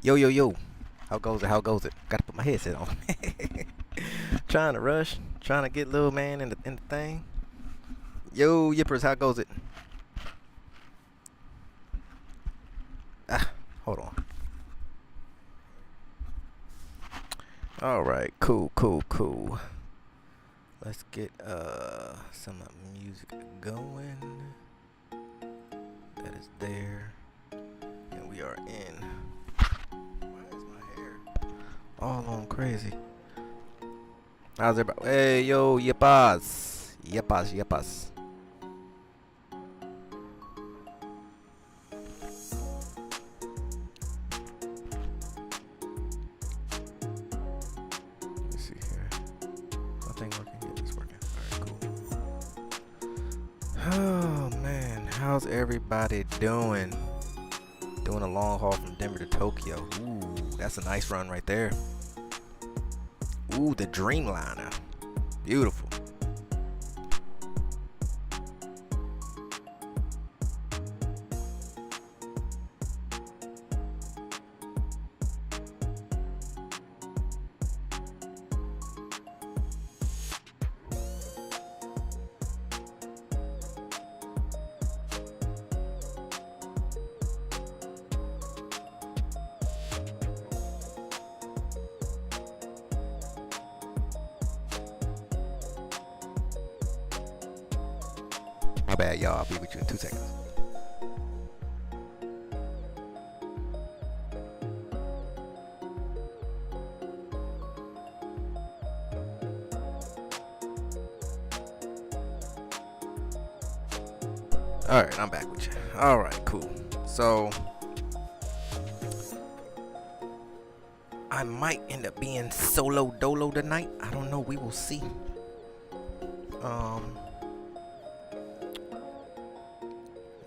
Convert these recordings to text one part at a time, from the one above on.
Yo, yo, yo. How goes it? How goes it? Gotta put my headset on. Trying to rush. Trying to get little man in the thing. Yo, yippers, how goes it? Ah, hold on. Alright, cool. Let's get some music going. That is there. And we are in. Why is my hair all on crazy? How's everybody? Hey, yo, yippas. Yippas. Let's see here. Nothing working. Yeah, it's working. Alright, cool. Oh, man. How's everybody doing? Doing a long haul from Denver to Tokyo. Ooh, that's a nice run right there. Ooh, the Dreamliner. Beautiful. My bad, y'all. I'll be with you in 2 seconds. Alright, I'm back with you. Alright, cool. So, I might end up being solo dolo tonight. I don't know. We will see.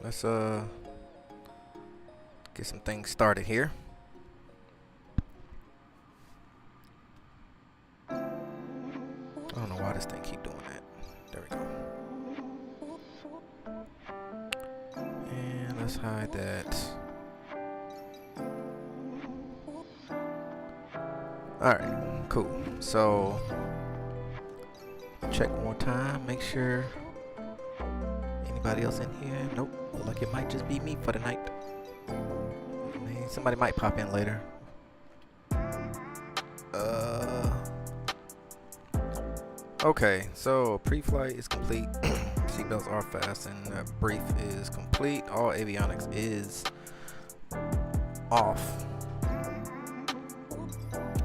Let's get some things started here. I don't know why this thing keep doing that. There we go. And let's hide that. Alright, cool. So check one more time, make sure anybody else in here? Nope. Look like it might just be me for the night. Somebody might pop in later. Okay, so pre-flight is complete. Seatbelts are fastened. Brief is complete. All avionics is off.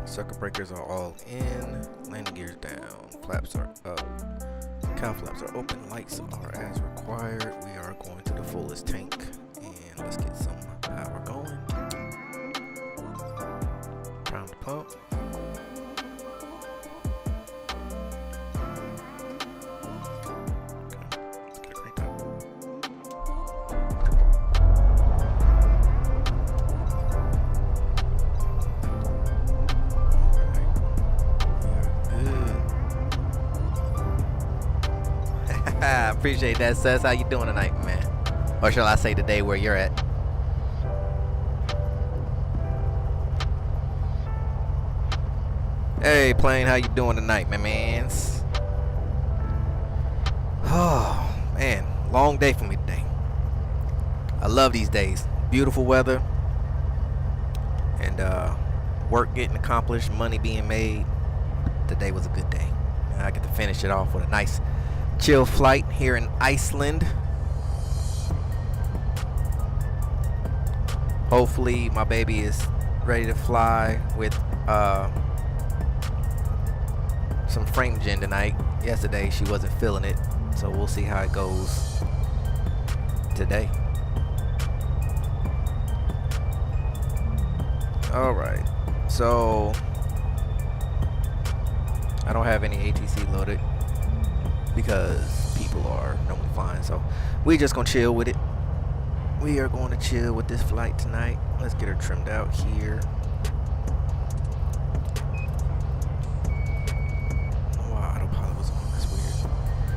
Circuit breakers are all in. Landing gears down. Flaps are up. Cow flaps are open. Lights are as required. We are going to the fullest tank. And let's get some power going. Prime the pump. Appreciate that, Sess. How you doing tonight, man? Or shall I say today where you're at? Hey, Plane, how you doing tonight, my mans? Oh, man. Long day for me today. I love these days. Beautiful weather. And work getting accomplished, money being made. Today was a good day. And I get to finish it off with a nice chill flight here in Iceland. Hopefully my baby is ready to fly with some frame gen tonight. Yesterday she wasn't feeling it, so we'll see how it goes today. Alright, so I don't have any ATC loaded because people are normally flying, so we just gonna chill with it. We are going to chill with this flight tonight. Let's get her trimmed out here. Oh, wow, autopilot was on. That's weird.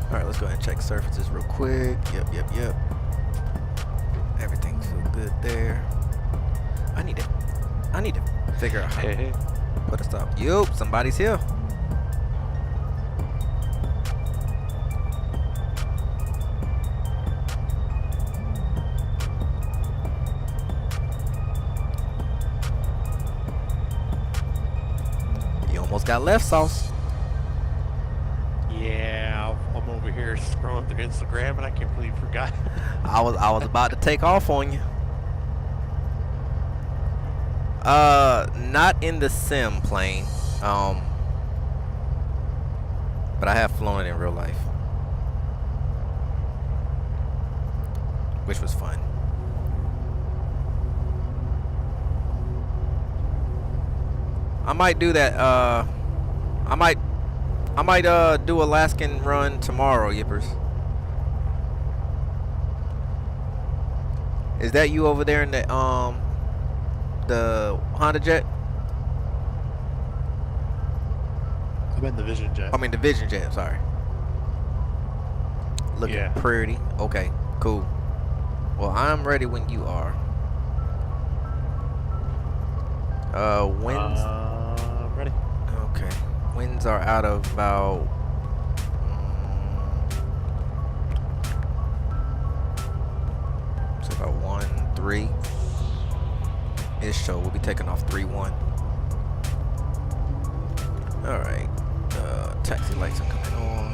All right, let's go ahead and check surfaces real quick. Yep. Everything feels good there. I need to I need to figure out how Hey. to put a stop. Yup, somebody's here. You almost got left, Sauce. Yeah, I'm over here scrolling through Instagram and I completely forgot. I was about to take off on you. Not in the sim plane. But I have flown it in real life, which was fun. I might do that. I might do Alaskan run tomorrow, Yippers. Is that you over there in the Honda Jet? I'm in the Vision Jet. I mean the Vision Jet. Sorry. Looking pretty. Okay, cool. Well, I'm ready when you are. Winds. I'm ready. Okay. Winds are out of about. So about 1-3 ish. So we'll be taking off 3-1. All right. Taxi lights are coming on.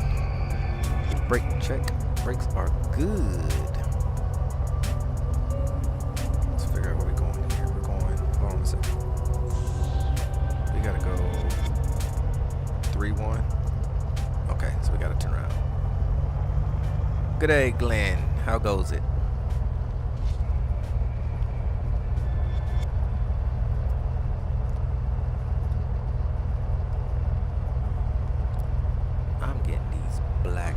Brake check. Brakes are good. Let's figure out where we're going here. We're going. Hold on a second. We gotta go 3-1. Okay, so we gotta turn around. Good day, Glenn. How goes it? I'm getting these black.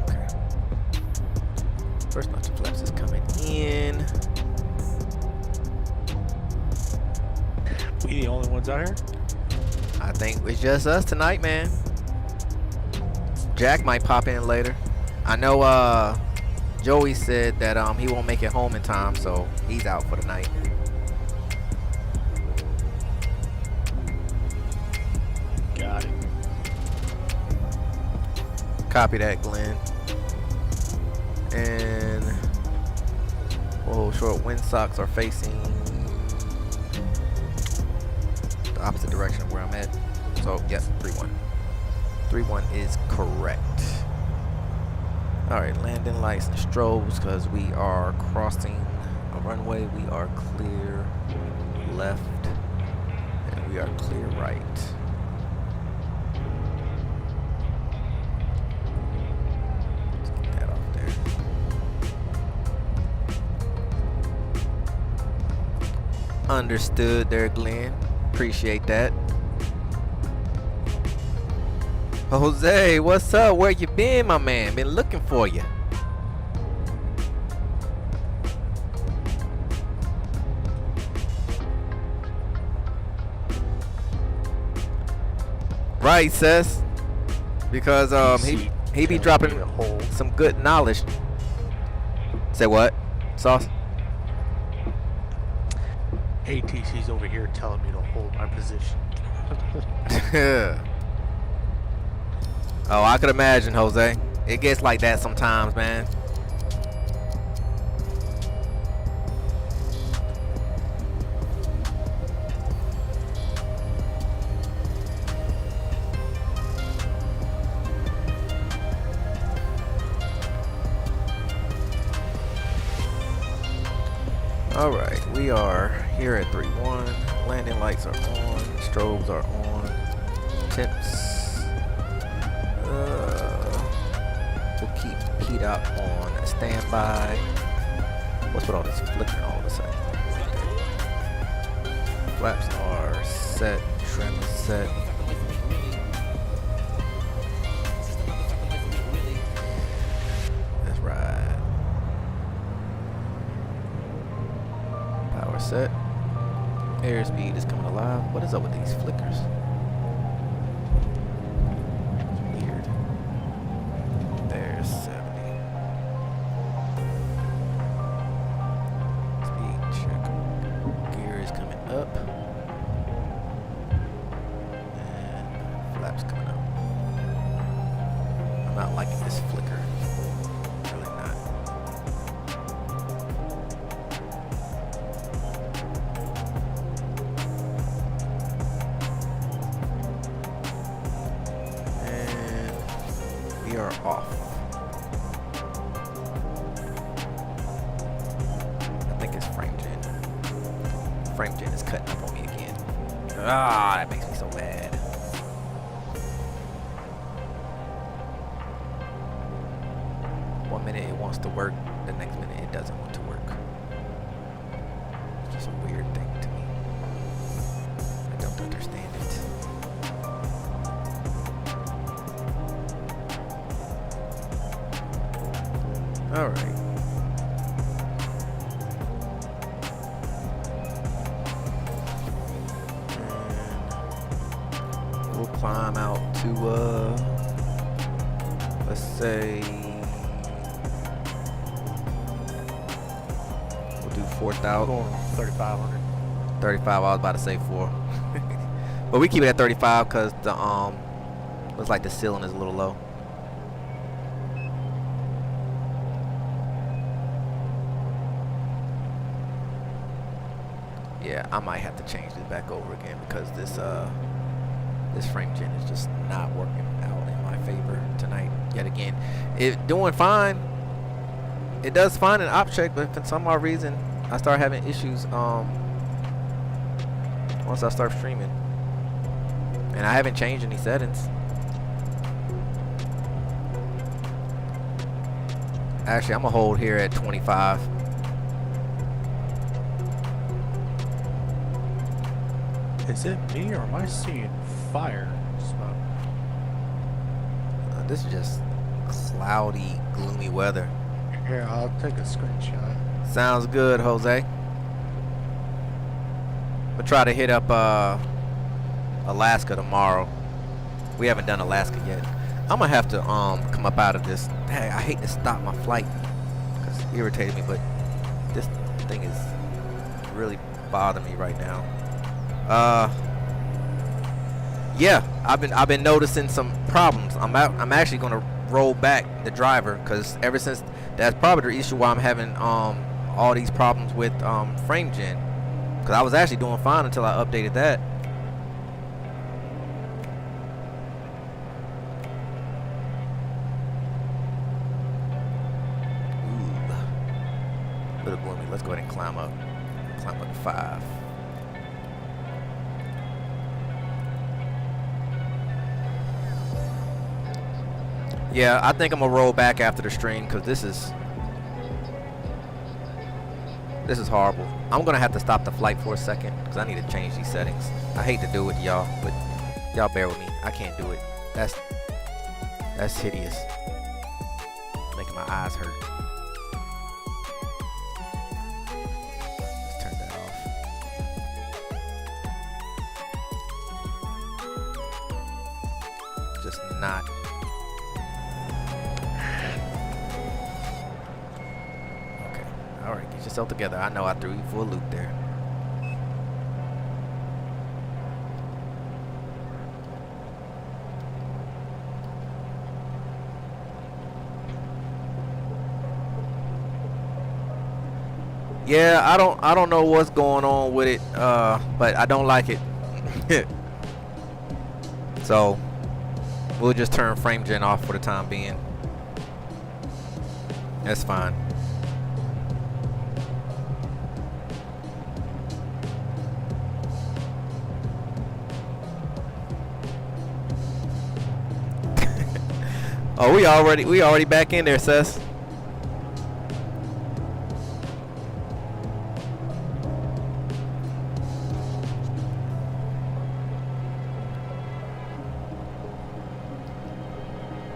Okay. First notch of flaps is coming in. We the only ones out here? I think it's just us tonight, man. Jack might pop in later. I know Joey said that he won't make it home in time, so he's out for the night. Got it. Copy that, Glenn. And short windsocks are facing the opposite direction of where I'm at. So, yes, 3-1. 3-1 is correct. Alright, landing lights and strobes because we are crossing a runway. We are clear left and we are clear right. Let's get that off there. Understood there, Glenn. Appreciate that. Jose, what's up? Where you been, my man? Been looking for you. Right, Seth. Because he be dropping some good knowledge. Say what? Sauce? ATC's over here telling me to hold my position. Oh, I could imagine, Jose. It gets like that sometimes, man. All right, we are here at 3-1. Landing lights are on. Strobes are on. Temps. We'll keep P-Dot on standby. What's with all this flickering all of a sudden? Flaps are set. Trim is set. That's right. Power set. Airspeed is coming alive. What is up with these flickers? flaps coming up. I'm not liking this flicker. Really not. And we are off. I think it's frame gen. Frame gen is cutting up on me again. Ah, that makes me so mad. One minute it wants to work, the next minute it doesn't want to work. It's just a weird thing to me. I don't understand it. All right. We'll climb out to let's say we'll do 4,000. 3,500. 35. I was about to say 4, but we keep it at 35 because the looks like the ceiling is a little low. Yeah, I might have to change this back over again because this frame gen is just not working out in my favor tonight yet again. It doing fine. It does fine in op check, but for some odd reason I start having issues once I start streaming. And I haven't changed any settings. Actually, I'm gonna hold here at 25. Is it me or am I seeing fire smoke? This is just cloudy, gloomy weather. Here, I'll take a screenshot. Sounds good, Jose. We'll try to hit up Alaska tomorrow. We haven't done Alaska yet. I'm gonna have to come up out of this. Hey, I hate to stop my flight because it irritated me, but this thing is really bothering me right now. Yeah, I've been noticing some problems. I'm actually gonna roll back the driver because ever since that's probably the issue why I'm having all these problems with frame gen, because I was actually doing fine until I updated that. Ooh, a little gloomy. Let's go ahead and climb up to 5. Yeah, I think I'm gonna roll back after the stream because this is horrible. I'm gonna have to stop the flight for a second because I need to change these settings. I hate to do it, y'all, but y'all bear with me. I can't do it. That's hideous. Making my eyes hurt. Let's turn that off. Just not. Alright, get yourself together. I know I threw you for a loop there. Yeah, I don't know what's going on with it, but I don't like it. So we'll just turn frame gen off for the time being. That's fine. Oh, we already back in there, Sess.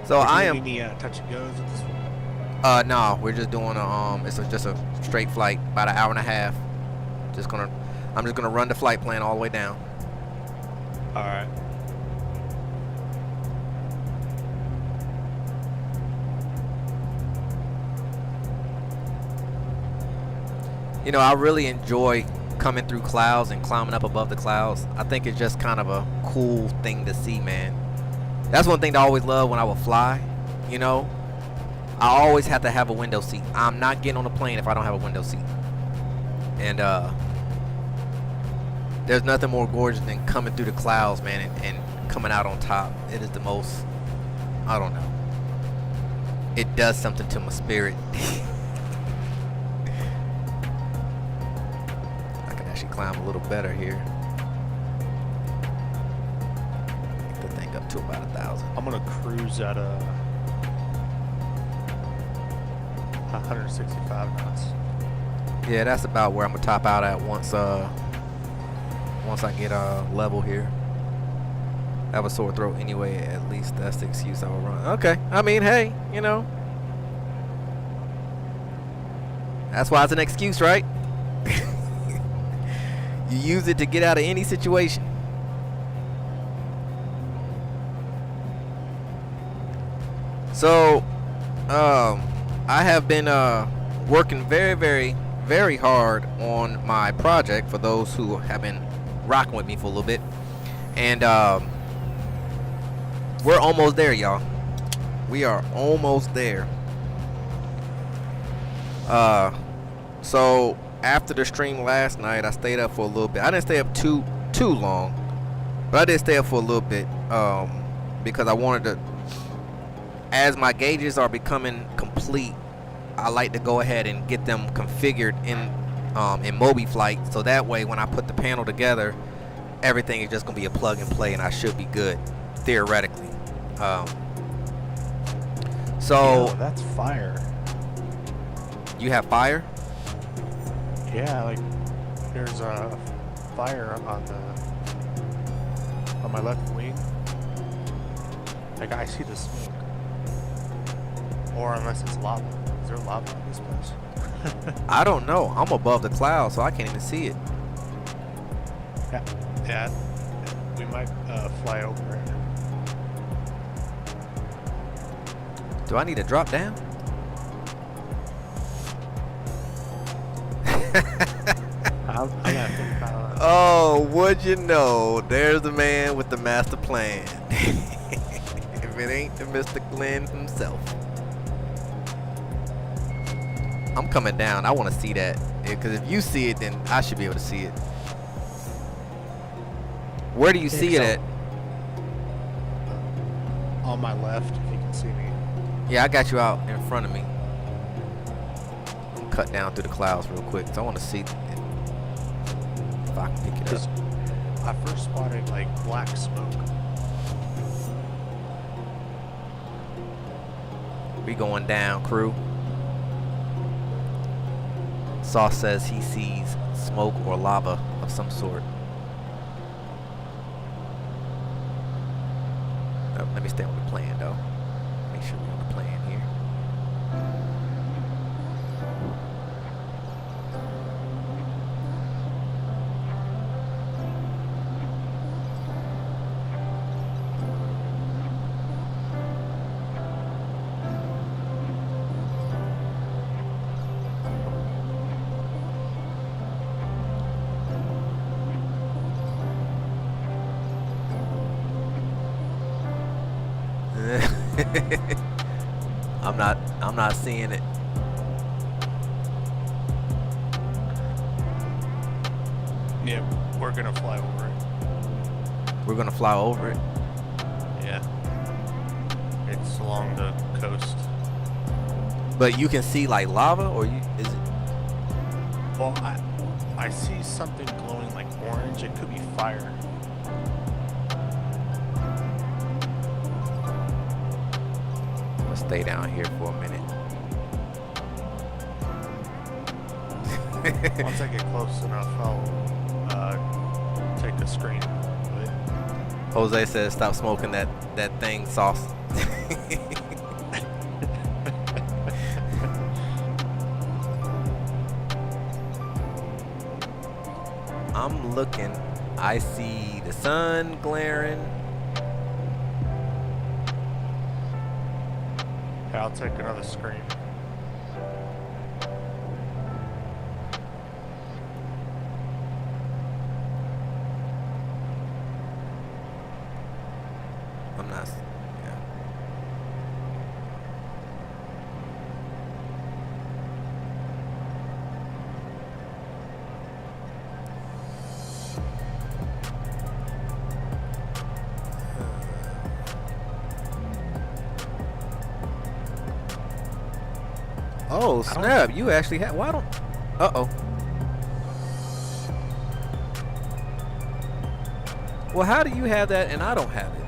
So I am. Any touch and goes at this one? No, we're just doing just a straight flight, about an hour and a half. I'm just gonna run the flight plan all the way down. All right. You know, I really enjoy coming through clouds and climbing up above the clouds. I think it's just kind of a cool thing to see, man. That's one thing that I always love when I would fly. You know, I always have to have a window seat. I'm not getting on a plane if I don't have a window seat. And there's nothing more gorgeous than coming through the clouds, man, and coming out on top. It is the most, I don't know. It does something to my spirit. I can actually climb a little better here. Get the thing up to about 1,000. I'm gonna cruise at 165 knots. Yeah, that's about where I'm gonna top out at once I get level here. I have a sore throat anyway, at least that's the excuse I will run. Okay, I mean, hey, you know. That's why it's an excuse, right? You use it to get out of any situation. So, I have been working very, very, very hard on my project for those who have been rocking with me for a little bit. And we're almost there, y'all. We are almost there. So after the stream last night, I stayed up for a little bit. I didn't stay up too long, but I did stay up for a little bit because I wanted to, as my gauges are becoming complete, I like to go ahead and get them configured in mobiflight, so that way when I put the panel together, everything is just gonna be a plug and play, and I should be good theoretically. So Yo, that's fire. You have fire? Yeah, like there's a fire on my left wing. Like I see the smoke. Or unless it's lava. Is there lava in this place? I don't know. I'm above the clouds, so I can't even see it. Yeah. We might fly over it. Do I need to drop down? I gotta think about it. Oh, would you know? There's the man with the master plan. If it ain't the Mr. Glenn himself. I'm coming down. I want to see that. Because if you see it, then I should be able to see it. Where do you see it at? On my left, if you can see me. Yeah, I got you out in front of me. Cut down through the clouds real quick. So I want to see if I can pick it up. I first spotted like black smoke. We going down, crew. Sauce says he sees smoke or lava of some sort. Oh, let me stay on the plan though. Make sure we're on the plan here. I'm not seeing it. Yeah, we're gonna fly over it. We're gonna fly over it. Yeah. It's along the coast. But you can see like lava, or is it? Well, I see something glowing like orange. It could be fire. I'm gonna stay down here for a minute. Once I get close enough, I'll take a screen of it. Jose says stop smoking that thing, sauce. I'm looking. I see the sun glaring. Yeah, I'll take another screen. Oh I don't- snap! You actually have. Why don't? Uh-oh. Well, how do you have that and I don't have it?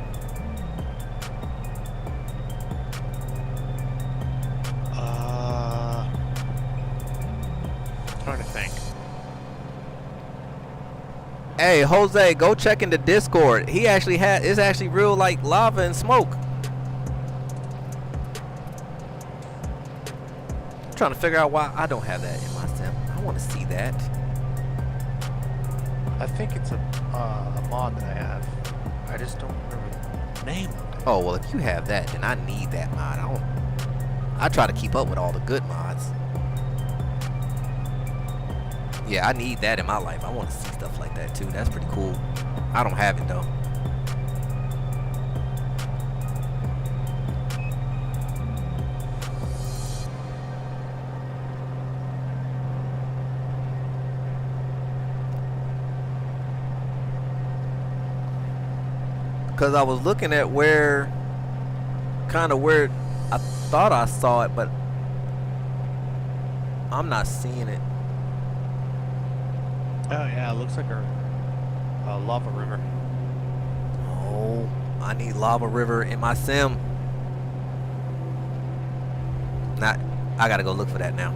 Trying to think. Hey, Jose, go check in the Discord. He actually had. It's actually real like lava and smoke. I'm trying to figure out why I don't have that in my sim. I want to see that. I think it's a mod that I have. I just don't remember the name of it. Oh well, if you have that, then I need that mod. I try to keep up with all the good mods. Yeah, I need that in my life. I want to see stuff like that too. That's pretty cool. I don't have it though. Because I was looking at where, kind of where I thought I saw it, but I'm not seeing it. Oh yeah, it looks like a lava river. Oh, I need lava river in my sim. Not, I gotta go look for that now.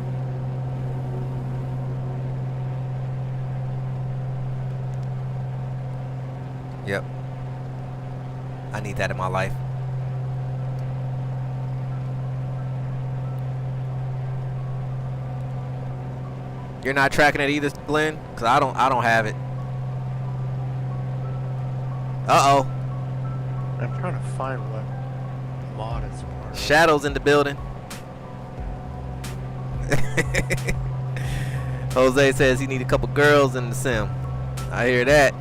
Yep. I need that in my life. You're not tracking it either, Glenn? Cause I don't have it. Uh-oh. I'm trying to find what mod it's part of. Shadows in the building. Jose says he need a couple girls in the sim. I hear that.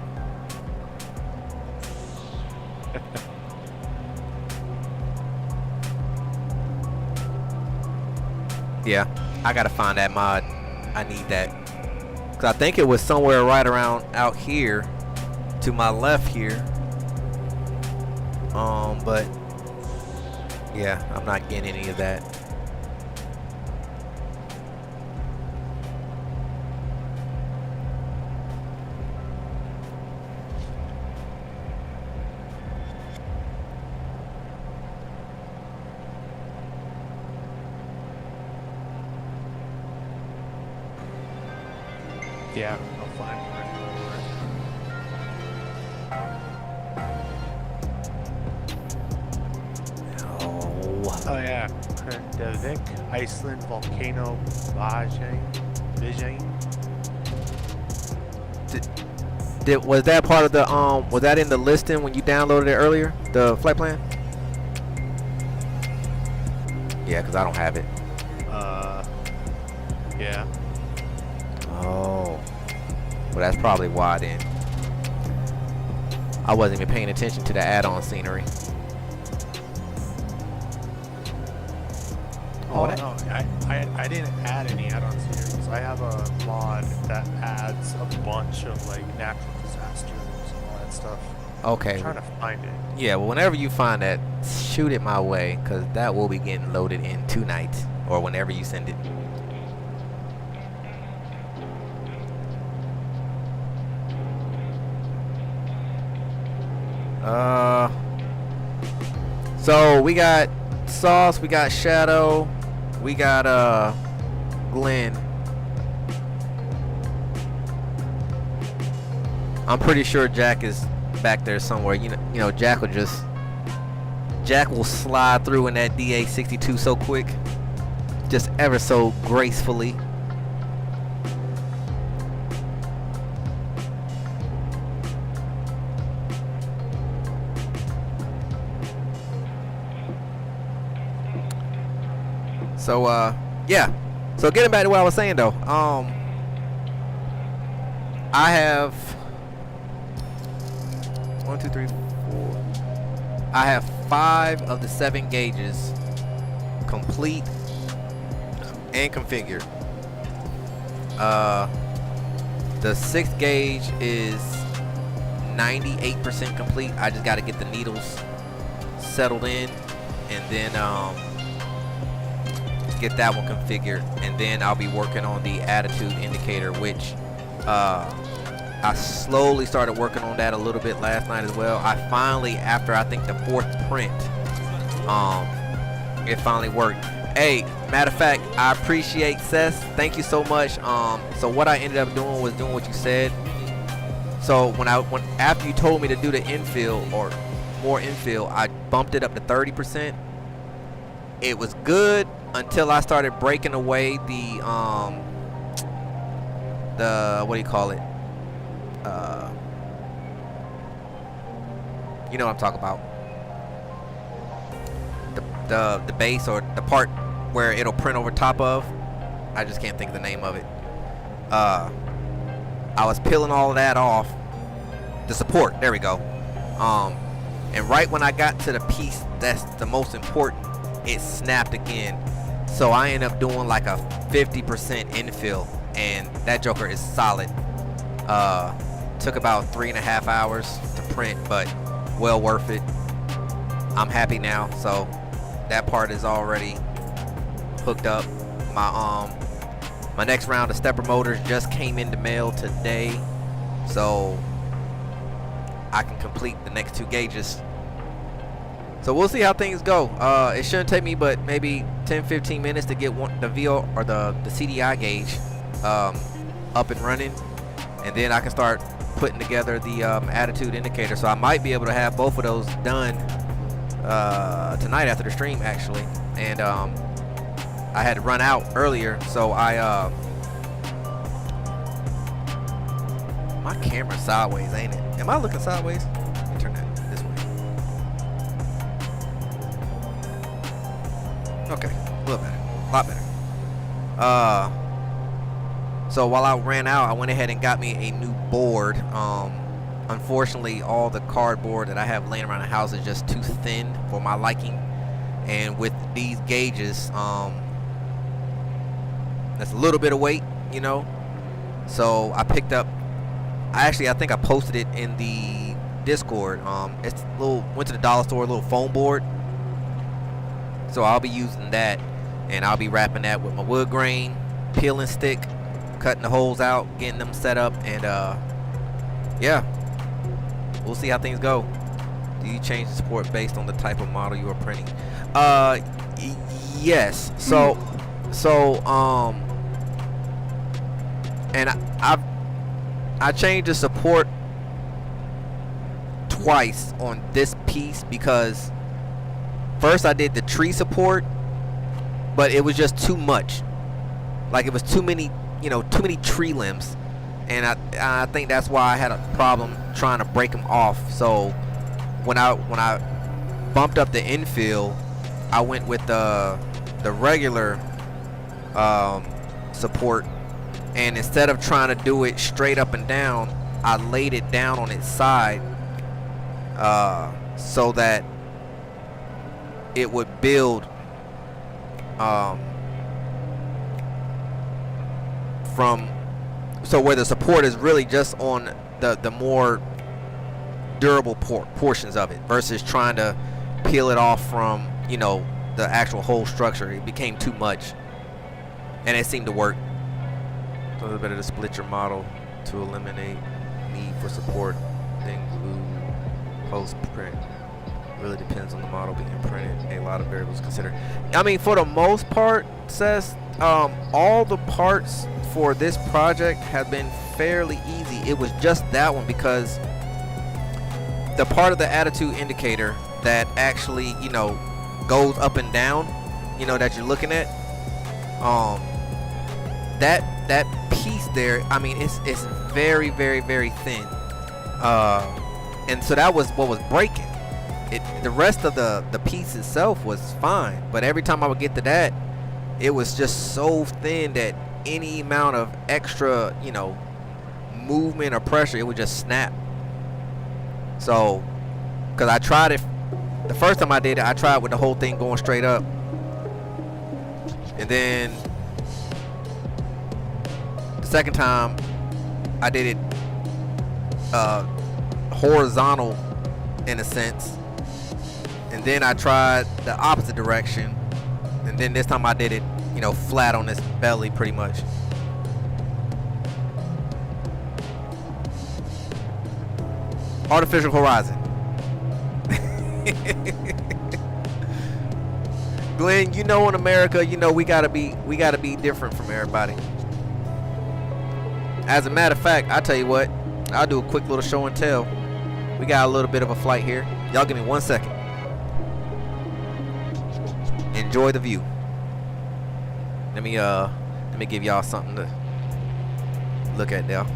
Yeah, I gotta find that mod. I need that. Cause I think it was somewhere right around out here to my left here. But yeah, I'm not getting any of that. Yeah, I'll find it. Oh yeah, Devik, Iceland, volcano, Vision. Was that part of the was that in the listing when you downloaded it earlier, the flight plan? Yeah, because I don't have it. Yeah. Oh, well that's probably why then. I wasn't even paying attention to the add-on scenery. Oh no, I didn't add any add-on sceneries. I have a mod that adds a bunch of like natural disasters and all that stuff. Okay. I'm trying to find it. Yeah, well whenever you find that, shoot it my way, because that will be getting loaded in tonight or whenever you send it. So we got Sauce, we got Shadow, we got Glenn. I'm pretty sure Jack is back there somewhere. You know Jack will slide through in that DA62 so quick, just ever so gracefully. So yeah. So getting back to what I was saying though, I have 1, 2, 3, 4. I have 5 of the 7 gauges complete and configured. The 6th gauge is 98% complete. I just got to get the needles settled in, and then get that one configured, and then I'll be working on the attitude indicator, which I slowly started working on that a little bit last night as well. I finally, after I think the 4th print, it finally worked. Hey, matter of fact, I appreciate Seth. Thank you so much. So what I ended up doing was doing what you said. So after you told me to do the infill or more infill, I bumped it up to 30%. It was good until I started breaking away the what do you call it? You know what I'm talking about. The base, or the part where it'll print over top of. I just can't think of the name of it. I was peeling all of that off. The support, there we go. And right when I got to the piece that's the most important, it snapped again. So I ended up doing like a 50% infill, and that joker is solid. Took about 3.5 hours to print, but well worth it. I'm happy now, so that part is already hooked up. My next round of stepper motors just came in the mail today, so I can complete the next 2 gauges. So we'll see how things go. It shouldn't take me but maybe 10-15 minutes to get the VO or the CDI gauge up and running, and then I can start putting together the attitude indicator. So I might be able to have both of those done tonight after the stream, actually. And I had to run out earlier, so my camera's sideways, ain't it? Am I looking sideways? Let me turn that this way. Okay, a little better, a lot better. So while I ran out, I went ahead and got me a new board. Unfortunately, all the cardboard that I have laying around the house is just too thin for my liking, and with these gauges, that's a little bit of weight, you know. So I picked up, I think I posted it in the Discord. It's a little, went to the dollar store, a little foam board. So I'll be using that, and I'll be wrapping that with my wood grain peeling stick, cutting the holes out, getting them set up, and yeah, we'll see how things go. Do you change the support based on the type of model you are printing? Yes. So and I changed the support twice on this piece, because first I did the tree support, but it was just too much. Like, it was too many, you know, too many tree limbs, and I think that's why I had a problem trying to break them off. So when I bumped up the infill, I went with the regular support, and instead of trying to do it straight up and down, I laid it down on its side so that it would build so where the support is really just on the more durable portions of it, versus trying to peel it off from, you know, the actual whole structure. It became too much, and it seemed to work. So it's better to split your model to eliminate need for support than glue post print. Really depends on the model being printed. A lot of variables considered. I mean, for the most part, says all the parts for this project have been fairly easy. It was just that one, because the part of the attitude indicator that actually, you know, goes up and down, you know, that you're looking at, that piece there, I mean, it's very, very, very thin, and so that was what was breaking it. The rest of the piece itself was fine, but every time I would get to that, it was just so thin that any amount of extra, you know, movement or pressure, it would just snap. So, because I tried it the first time I did it, I tried with the whole thing going straight up, and then the second time I did it horizontal in a sense, and then I tried the opposite direction, and then this time I did it you know, flat on its belly pretty much. Artificial horizon. Glenn, you know, in America, you know, we gotta be different from everybody. As a matter of fact, I'll tell you what, I'll do a quick little show and tell. We got a little bit of a flight here. Y'all give me 1 second. Enjoy the view. Let me give y'all something to look at now.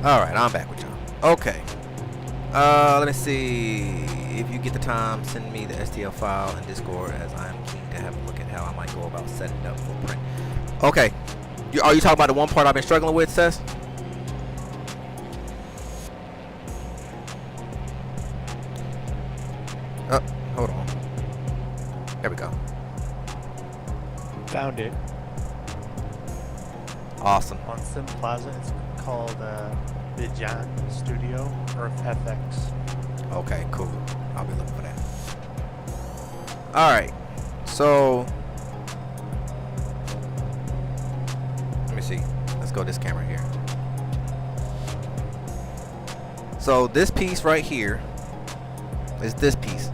Alright, I'm back with y'all. Okay. Let me see. If you get the time, send me the STL file in Discord, as I am keen to have a look at how I might go about setting it up for print. Okay. Are you talking about the one part I've been struggling with, Seth? Oh, hold on. There we go. Found it. Awesome. On Sim Plaza, it's called Vijan Studio or FX. Okay, cool. I'll be looking for that. Alright. So let me see. Let's go this camera here. So this piece right here is this piece.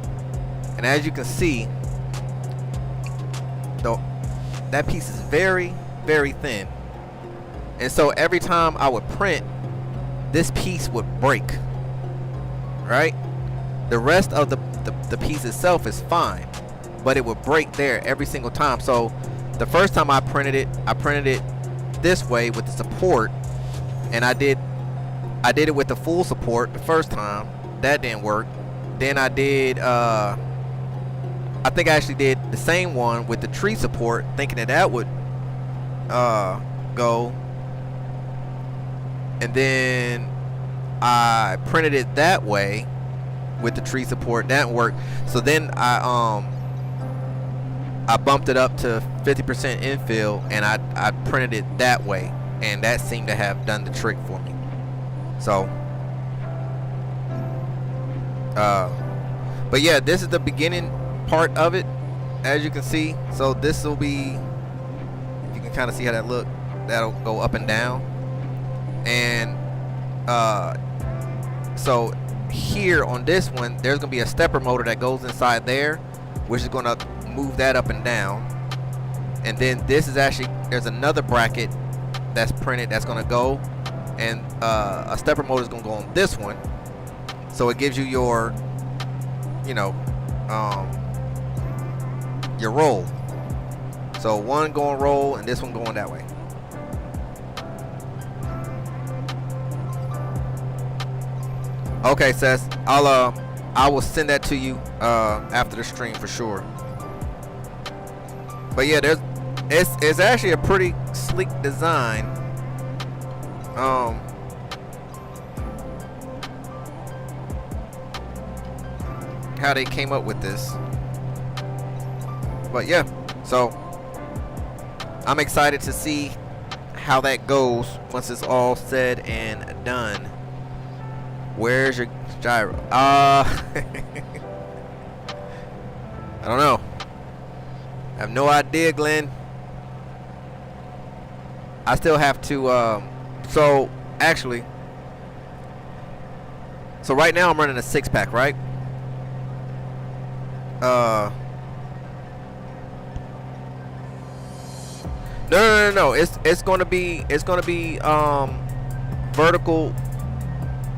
And as you can see, though, that piece is very, very thin. And so every time I would print, this piece would break. Right? The rest of the piece itself is fine, but it would break there every single time. So the first time I printed it this way with the support, and I did it with the full support the first time. That didn't work. Then I did I think I actually did the same one with the tree support, thinking that would go. And then I printed it that way with the tree support. That didn't work. So then I bumped it up to 50% infill, and I printed it that way, and that seemed to have done the trick for me. So but yeah, this is the beginning part of it, as you can see. So this will be, you can kind of see how that look. That'll go up and down. And so here on this one, there's gonna be a stepper motor that goes inside there, which is gonna move that up and down. And then this is actually, there's another bracket that's printed that's gonna go, and a stepper motor is gonna go on this one. So it gives you your, you know, your roll. So one going roll and this one going that way. Okay, Seth, I will send that to you after the stream for sure. But yeah, it's actually a pretty sleek design. How they came up with this. But yeah, so I'm excited to see how that goes once it's all said and done. Where's your gyro? I don't know. I have no idea, Glenn. I still have to, so actually, so right now I'm running a 6-pack, right? No. It's gonna be vertical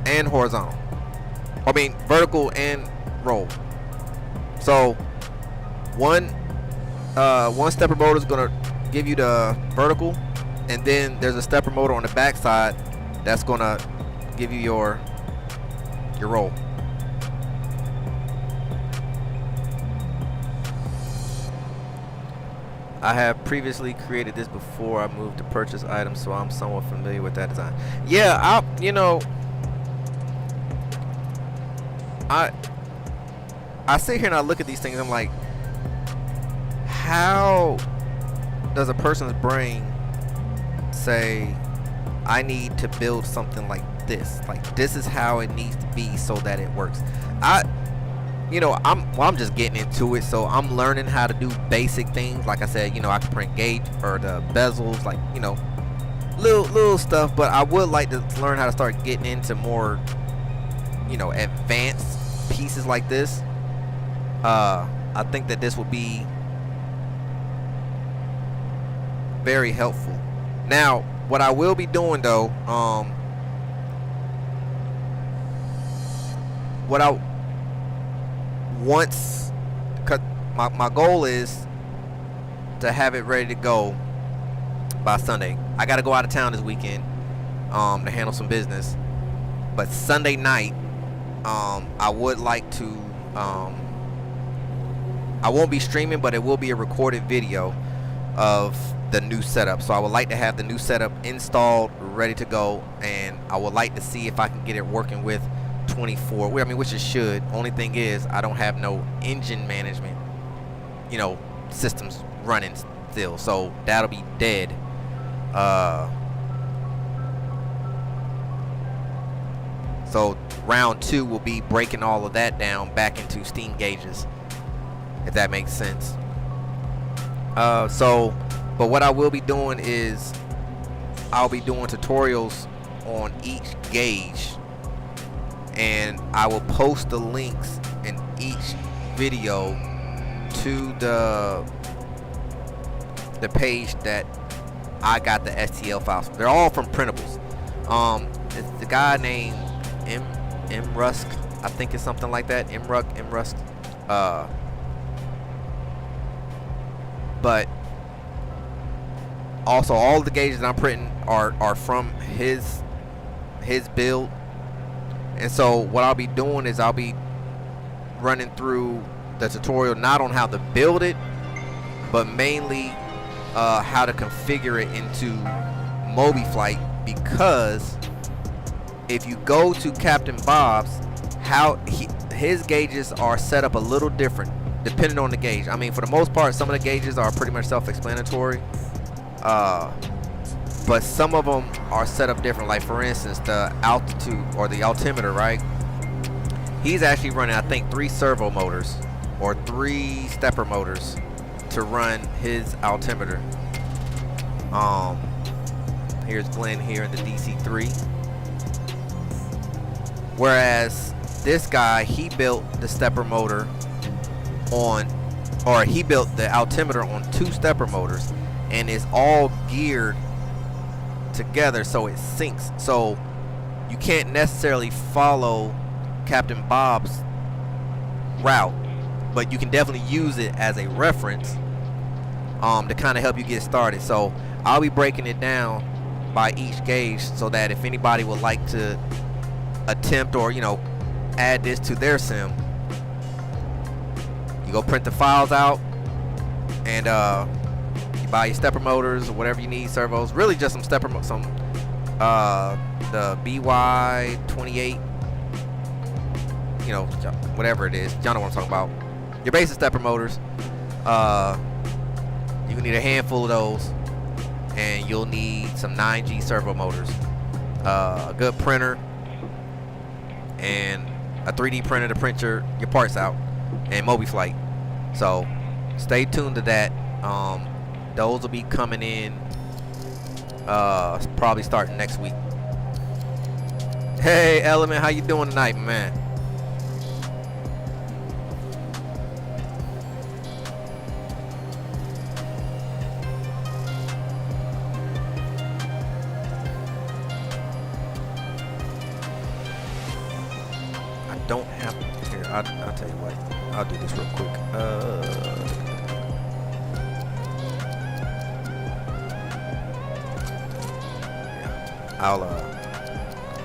and horizontal. I mean vertical and roll. So one stepper motor is gonna give you the vertical, and then there's a stepper motor on the back side that's gonna give you your roll. I have previously created this before I moved to purchase items, so I'm somewhat familiar with that design. Yeah, I sit here and I look at these things. I'm like, how does a person's brain say, I need to build something like this? Like, this is how it needs to be so that it works. I'm just getting into it, so I'm learning how to do basic things. Like I said, I can print gauge or the bezels, like, little stuff. But I would like to learn how to start getting into more, advanced pieces like this. I think that this will be very helpful. Now, what I will be doing though, cause my goal is to have it ready to go by Sunday. I got to go out of town this weekend to handle some business, but Sunday night I would like to I won't be streaming, but it will be a recorded video of the new setup. So I would like to have the new setup installed, ready to go, and I would like to see if I can get it working with 24, which it should. Only thing is, I don't have no engine management, systems running still, so that'll be dead. So round 2 will be breaking all of that down back into steam gauges, if that makes sense. But what I will be doing is I'll be doing tutorials on each gauge, and I will post the links in each video to the page that I got the STL files. They're all from printables. It's the guy named M Rusk, I think it's something like that. M Rusk. But also all the gauges that I'm printing are from his build. And so what I'll be doing is I'll be running through the tutorial, not on how to build it, but mainly how to configure it into mobiflight, because if you go to Captain Bob's, his gauges are set up a little different depending on the gauge. I mean, for the most part, some of the gauges are pretty much self-explanatory, but some of them are set up different. Like, for instance, the altitude or the altimeter, right? He's actually running, I think, 3 servo motors or 3 stepper motors to run his altimeter. Here's Glenn here in the DC3. Whereas this guy, he built the stepper motor he built the altimeter on 2 stepper motors, and it's all geared together so it syncs. So you can't necessarily follow Captain Bob's route, but you can definitely use it as a reference to kind of help you get started. So I'll be breaking it down by each gauge so that if anybody would like to attempt or add this to their sim, you go print the files out, and you buy your stepper motors or whatever you need, servos, really just some stepper the BY28, whatever it is, y'all know what I'm talking about, your basic stepper motors. You can need a handful of those, and you'll need some 9G servo motors, a good printer, and a 3D printer to print your parts out, and mobiflight. So stay tuned to that. Those will be coming in probably starting next week. Hey Element, how you doing tonight, man? I don't have here. I'll tell you what. I'll do this real quick.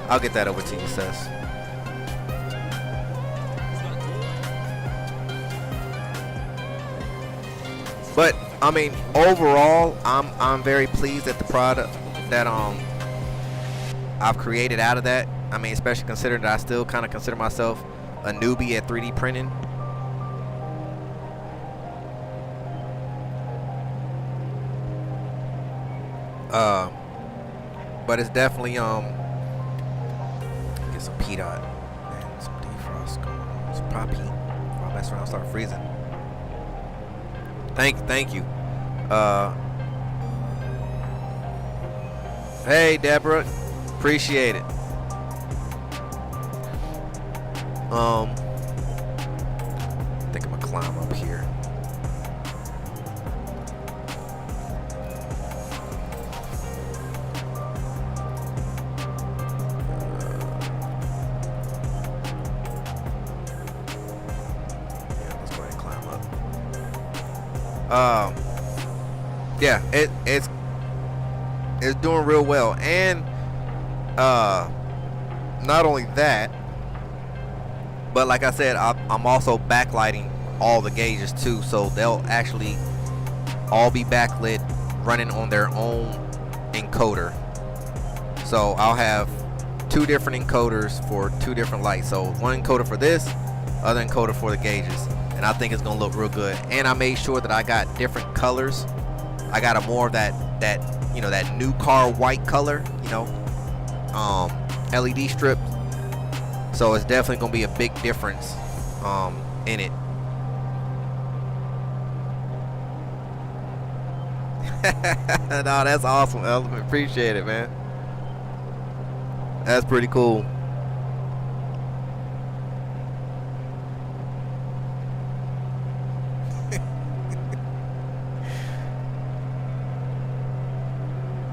I'll get that over to you, Sess. But I mean, overall, I'm very pleased at the product that I've created out of that. I mean, especially considering that I still kind of consider myself a newbie at 3D printing. But it's definitely get some P-dot and some defrost going on. Some prop heat. If I mess around and start freezing. Thank you. Hey Deborah, appreciate it. I think I'm gonna climb up here. Yeah, it's doing real well, and not only that, but like I said, I'm also backlighting all the gauges too, so they'll actually all be backlit, running on their own encoder. So I'll have two different encoders for two different lights. So one encoder for this, other encoder for the gauges. And I think it's gonna look real good. And I made sure that I got different colors. I got a more of that you know, that new car white color, you know, LED strip. So it's definitely gonna be a big difference in it. No, that's awesome, Element. Appreciate it, man. That's pretty cool.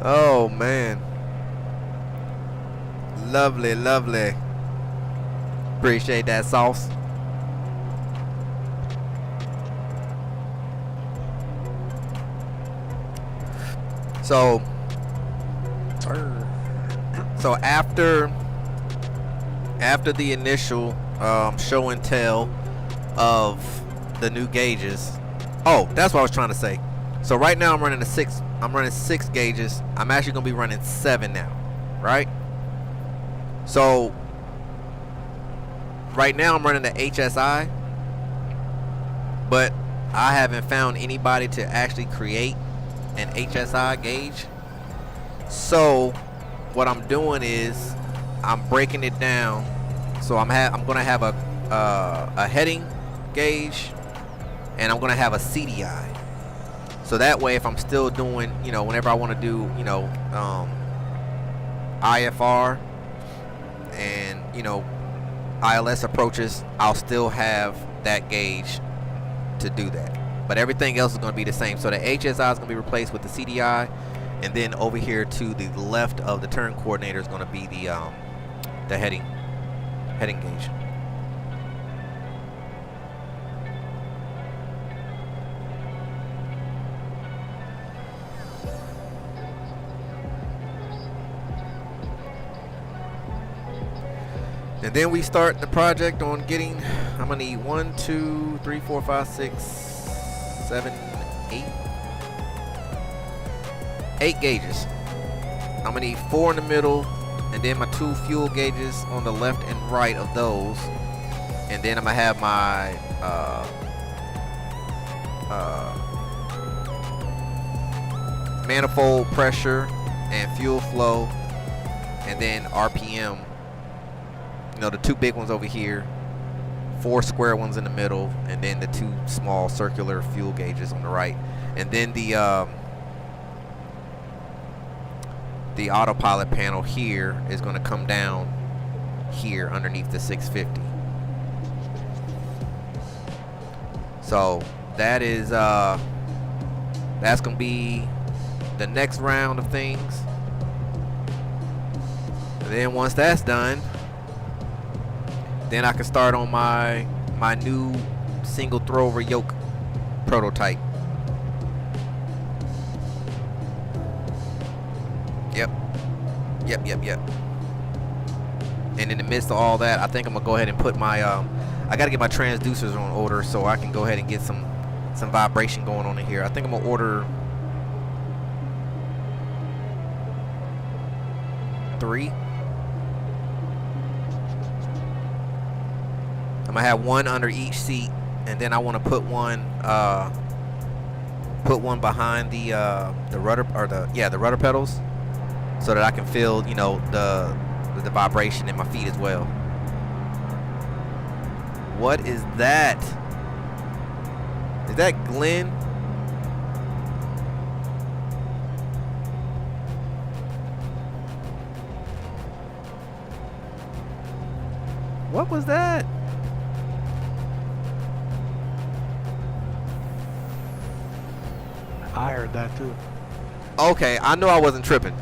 Oh man, lovely, lovely. Appreciate that sauce. So after the initial show and tell of the new gauges, oh, that's what I was trying to say. So right now I'm running six gauges. I'm actually gonna be running 7 now, right? So right now I'm running the HSI, but I haven't found anybody to actually create an HSI gauge. So what I'm doing is I'm breaking it down. So I'm gonna have a heading gauge, and I'm gonna have a CDI. So that way, if I'm still doing, you know, whenever I want to do, you know, IFR and, you know, ILS approaches, I'll still have that gauge to do that. But everything else is going to be the same. So the HSI is going to be replaced with the CDI, and then over here to the left of the turn coordinator is going to be the heading gauge. And then we start the project on getting, I'm gonna need 1, 2, 3, 4, 5, 6, 7, 8. 8 gauges. I'm gonna need 4 in the middle, and then my 2 fuel gauges on the left and right of those. And then I'm gonna have my manifold pressure and fuel flow, and then RPM You know, the 2 big ones over here, 4 square ones in the middle, and then the 2 small circular fuel gauges on the right. And then the autopilot panel here is going to come down here underneath the 650. So that is that's going to be the next round of things. And then once that's done, then I can start on my new single throwover yoke prototype. Yep. And in the midst of all that, I think I'm gonna go ahead and put my I gotta get my transducers on order so I can go ahead and get some vibration going on in here. I think I'm gonna order 3. I'm gonna have 1 under each seat, and then I want to put one behind the rudder, or the rudder pedals, so that I can feel, you know, the vibration in my feet as well. What is that? Is that Glenn? What was that? I heard that too. Okay, I know I wasn't tripping.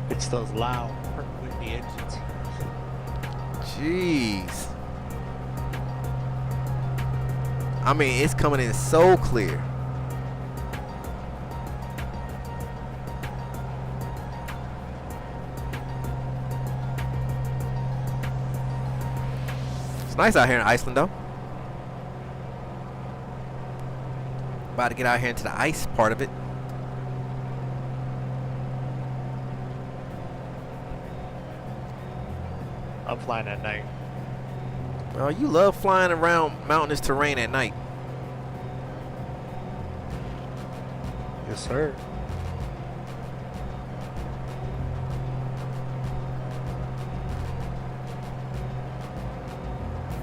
It's those loud, windy engines. Jeez. I mean, it's coming in so clear. It's nice out here in Iceland, though. About to get out here into the ice part of it. I'm flying at night. Oh, you love flying around mountainous terrain at night. Yes, sir.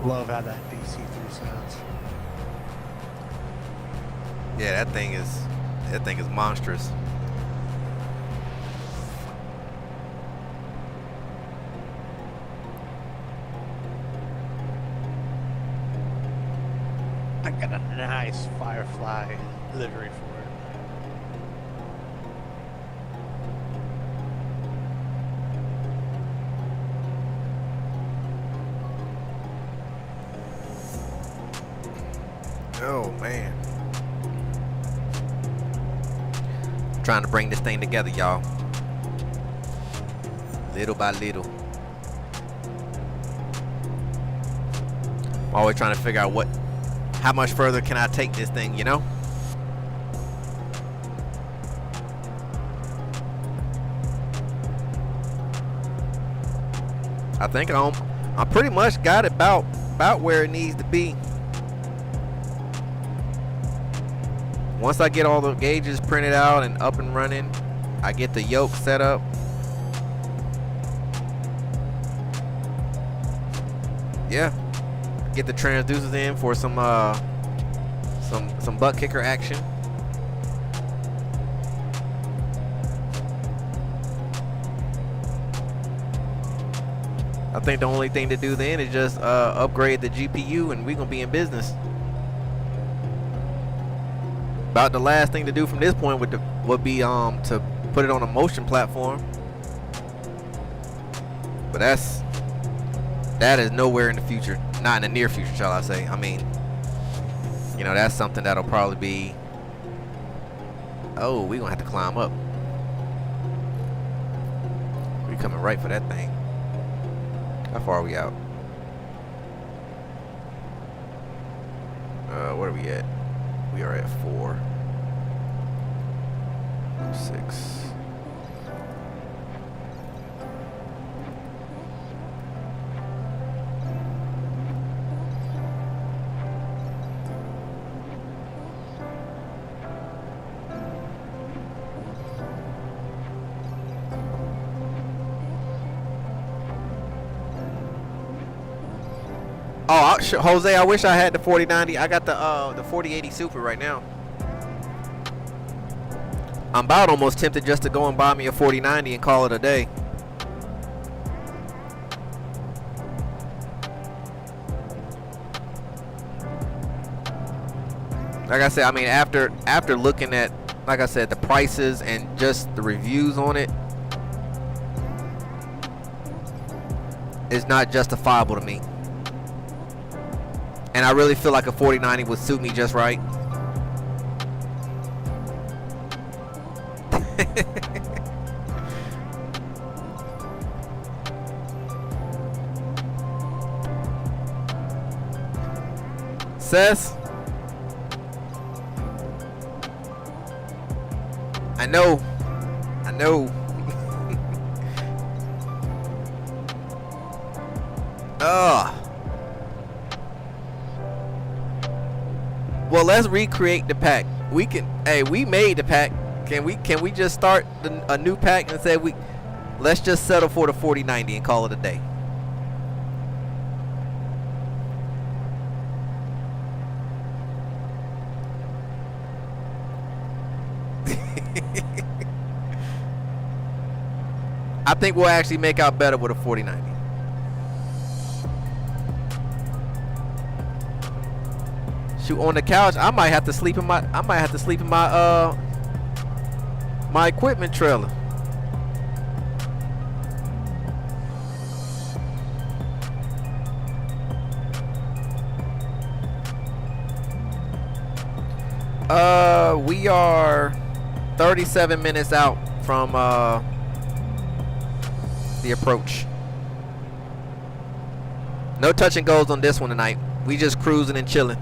Love how that DC-3 sounds. Yeah, that thing is monstrous. I got a nice Firefly livery for it. Oh man. Trying to bring this thing together, y'all. Little by little. I'm always trying to figure out how much further can I take this thing, you know? I think I pretty much got it about where it needs to be. Once I get all the gauges printed out and up and running, I get the yoke set up. Yeah, get the transducers in for some butt kicker action. I think the only thing to do then is just upgrade the GPU, and we're gonna be in business. About the last thing to do from this point would be to put it on a motion platform. But that is nowhere in the future, not in the near future, shall I say. I mean, you know, that's something that'll probably be, oh, we're gonna have to climb up. We coming right for that thing. How far are we out? Where are we at? We are at 4, 6. Oh, Jose, I wish I had the 4090. I got the 4080 Super right now. I'm about almost tempted just to go and buy me a 4090 and call it a day. Like I said, I mean, after looking at, like I said, the prices and just the reviews on it, it's not justifiable to me. And I really feel like a 4090 would suit me just right. Seth, I know. Well, let's recreate the pack. We can. Hey, we made the pack. Can we just start a new pack and say let's just settle for the 4090 and call it a day? I think we'll actually make out better with a 4090. Shoot, on the couch, I might have to sleep in my my equipment trailer. We are 37 minutes out from the approach. No touch and goes on this one tonight. We just cruising and chilling.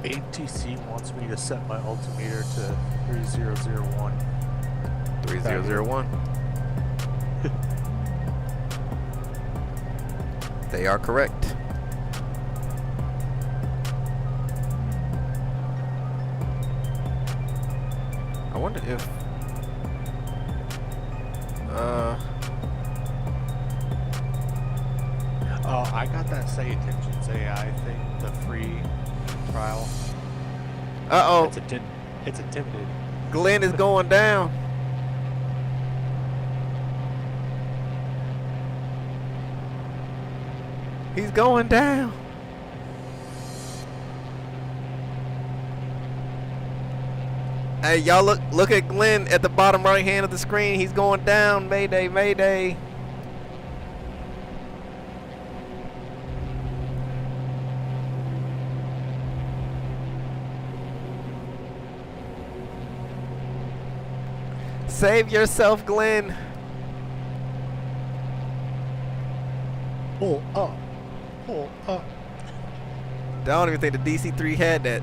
ATC wants me to set my altimeter to 3001. 3001. They are correct. I wonder if I got that SayIntentions.AI thing, the free trial. Uh-oh. It's intimidating. Glenn is going down. He's going down. Hey, y'all look at Glenn at the bottom right hand of the screen. He's going down. Mayday, mayday. Save yourself, Glenn. Pull up. Pull up. I don't even think the DC-3 had that.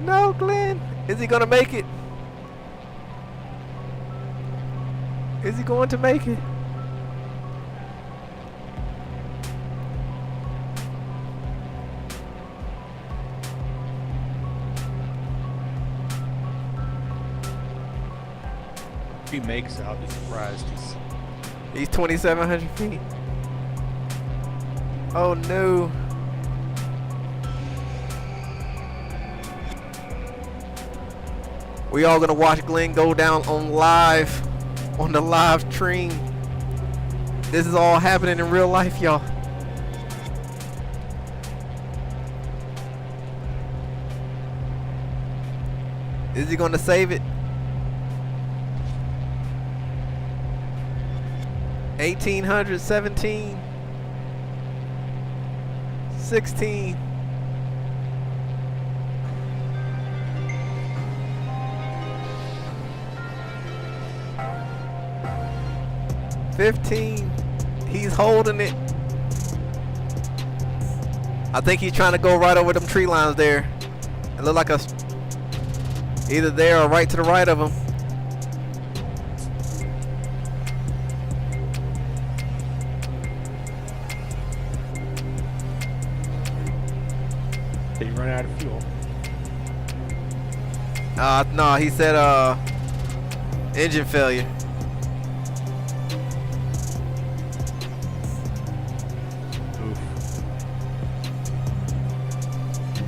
No, Glenn. Is he gonna make it? Is he going to make it? If he makes it, I'll be surprised. He's 2,700 feet. Oh no. We all gonna watch Glenn go down on the live stream. This is all happening in real life, y'all. Is he gonna save it? 1,800, 17, 16. 15. He's holding it. I think he's trying to go right over them tree lines there. It look like either there or right to the right of him. Did he run out of fuel? No, he said Engine failure. Oof.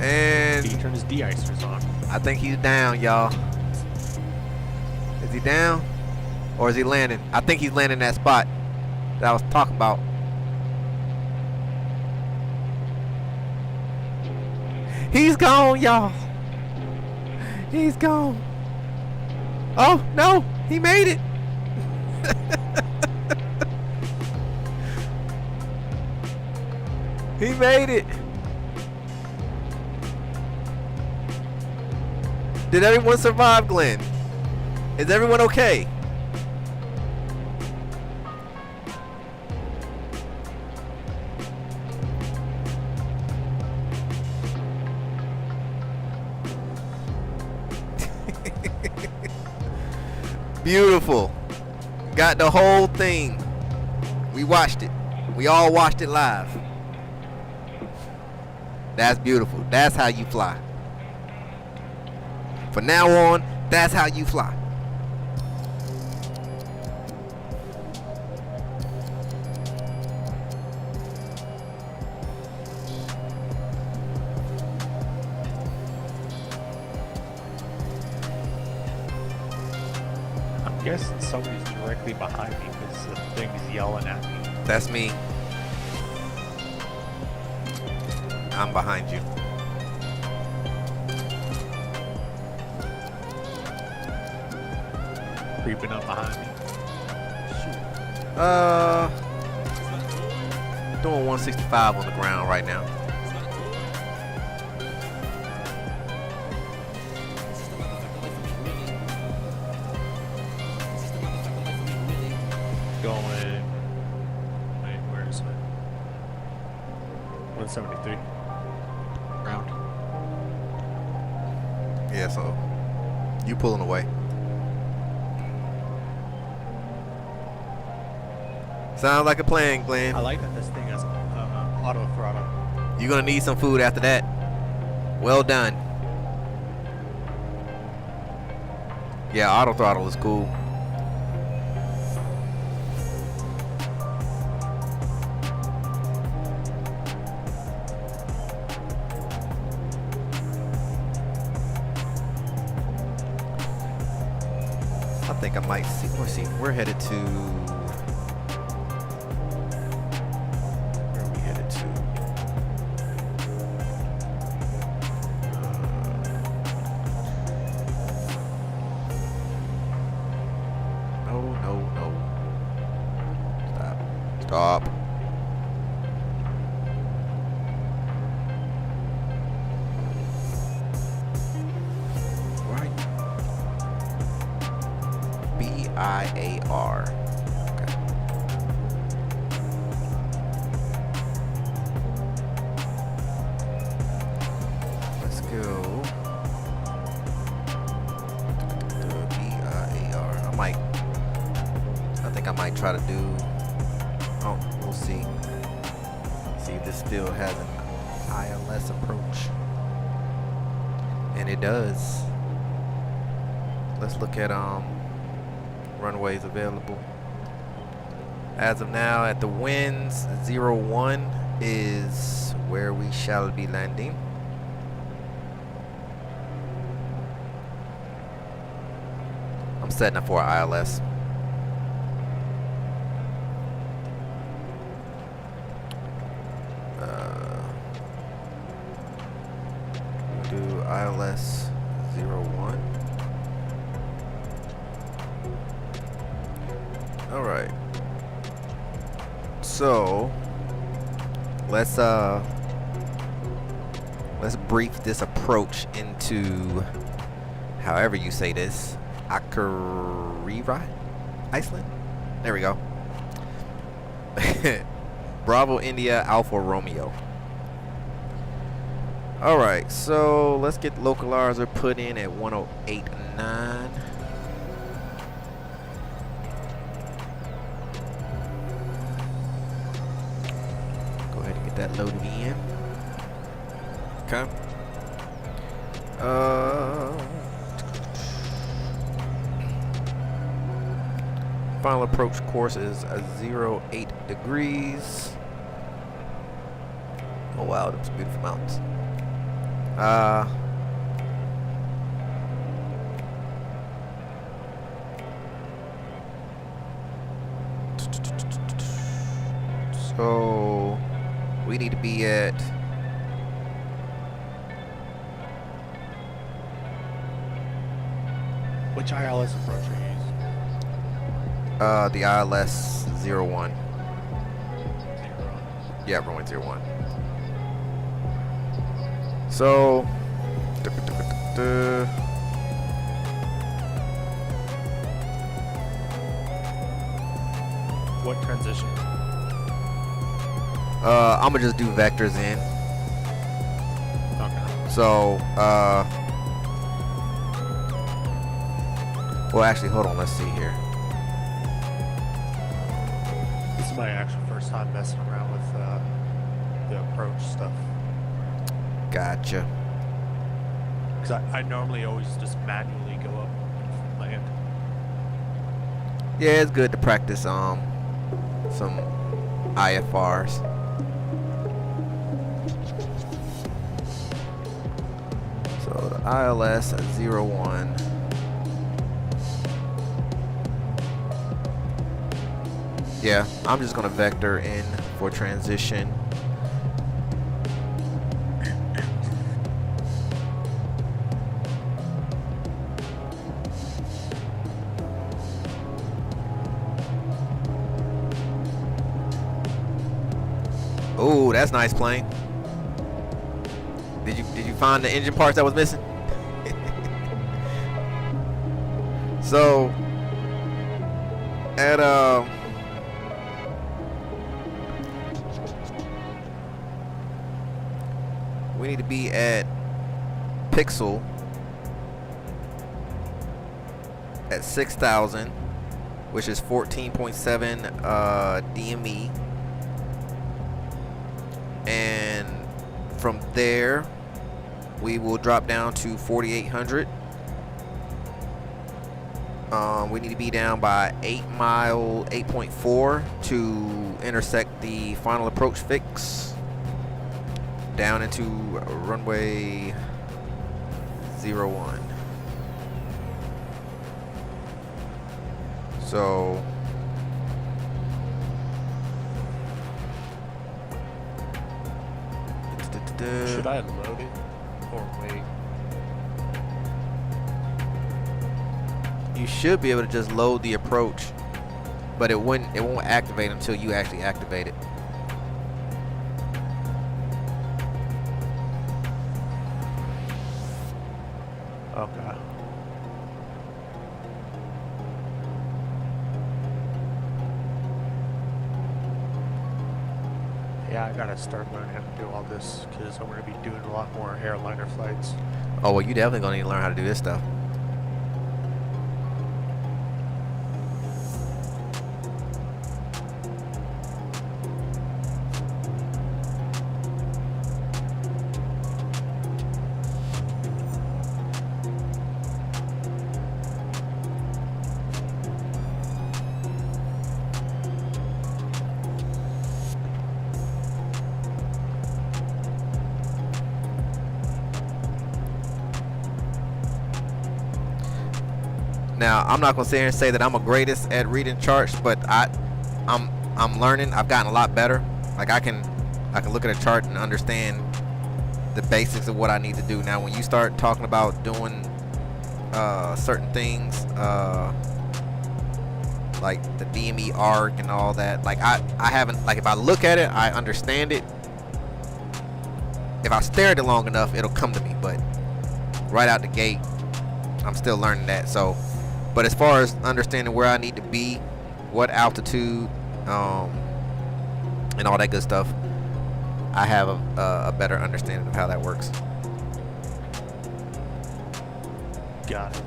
And He turned his de-icers on. I think he's down, y'all. Is he down? Or is he landing? I think he's landing that spot that I was talking about. He's gone, y'all. He's gone. Oh, no. He made it. He made it. Did everyone survive, Glenn? Is everyone okay? Beautiful. Got the whole thing. We watched it. We all watched it live. That's beautiful. That's how you fly. From now on, that's how you fly. I'm guessing somebody's directly behind me because the thing's yelling at me. That's me. I'm behind you. Creeping up behind me. Doing 165 on the ground right now. Going. Wait, where is it? 173. Round. Yeah, so you pulling away. Sounds like a plan, Glenn. I like that this thing has auto throttle. You're gonna need some food after that. Well done. Yeah, auto throttle is cool. I think I might see. Let's see. We're headed to. Where are we headed to? No. Stop. Right. BIAR. Okay. Let's go. BIAR. I think I might try to do. Oh, we'll see. See if this still has an ILS approach. And it does. Let's look at runways available. As of now, at the winds, 01 is where we shall be landing. I'm setting up for ILS. We'll do ILS 01. All right. So let's brief this approach into however you say this. Accuseason, Iceland. There we go. Bravo India Alpha Romeo. All right, so let's get localizer put in at 1089. Go ahead and get that loaded in. Okay. final approach course is 08 degrees. Oh wow, those beautiful mountains. So we need to be at Which ILS approach are you using? the ILS 01. 0. Yeah, runway 01. So What transition? I'm gonna just do vectors in. Okay. So well, actually, hold on. Let's see here. This is my actual first time messing around with the approach stuff. Gotcha. Because I normally always just manually go up and land. Yeah, it's good to practice some IFRs. So the ILS 01. Yeah, I'm just gonna vector in for transition. Ooh, that's nice plane. Did you find the engine parts that was missing? So at we need to be at Pixel at 6,000, which is 14.7 DME. And from there we will drop down to 4,800. We need to be down by 8.4 to intersect the final approach fix down into runway 01. So Should I load it or wait? you should be able to just load the approach, but it won't activate until you actually activate it. Okay. Yeah, I gotta start learning how to do all this because I'm gonna be doing a lot more airliner flights. Oh well, you definitely gonna need to learn how to do this stuff. Now, I'm not gonna sit here and say that I'm a greatest at reading charts, but I'm learning. I've gotten a lot better. Like I can look at a chart and understand the basics of what I need to do. Now, when you start talking about doing certain things, like the DME arc and all that, like I haven't, like if I look at it, I understand it. If I stare at it long enough, it'll come to me. But right out the gate, I'm still learning that. So. But as far as understanding where I need to be, what altitude, and all that good stuff, I have a better understanding of how that works. Got it.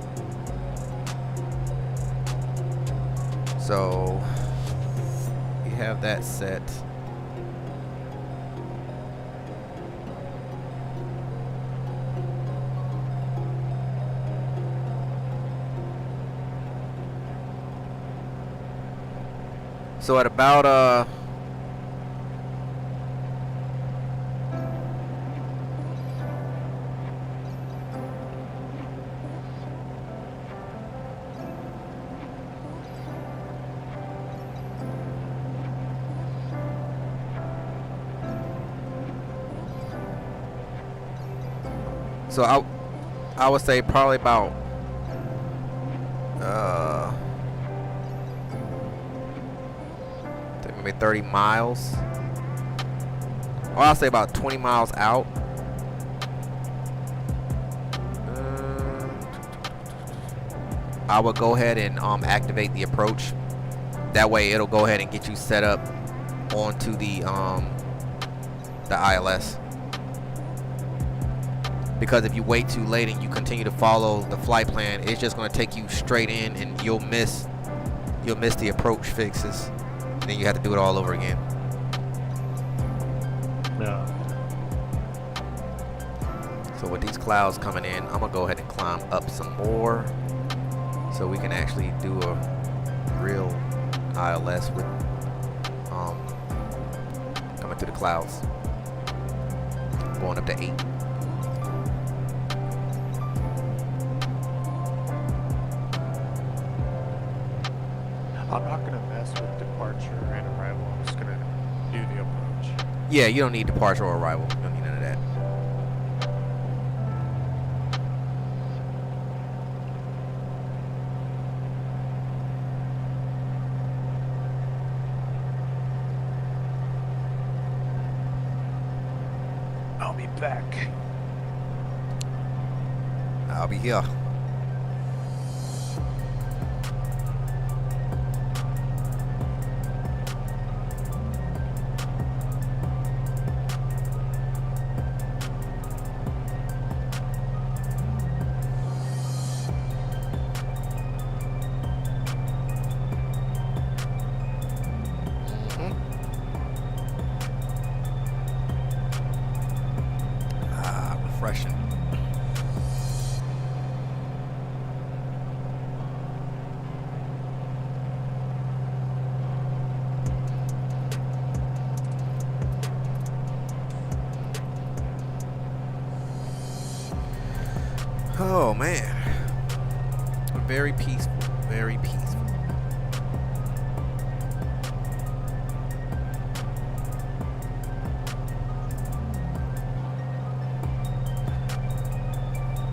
So you have that set. So at about so I would say probably about maybe 30 miles. Or I'll say about 20 miles out. I would go ahead and activate the approach. That way it'll go ahead and get you set up onto the ILS. Because if you wait too late and you continue to follow the flight plan, it's just going to take you straight in, and you'll miss the approach fixes. And then you have to do it all over again. No. So with these clouds coming in, I'm gonna go ahead and climb up some more, so we can actually do a real ILS with coming through the clouds, going up to 8. I'm not gonna mess with departure and arrival. I'm just gonna do the approach. Yeah, you don't need departure or arrival. You don't need none of that. I'll be back. I'll be here. Refreshing. Oh man, very peaceful, very peaceful.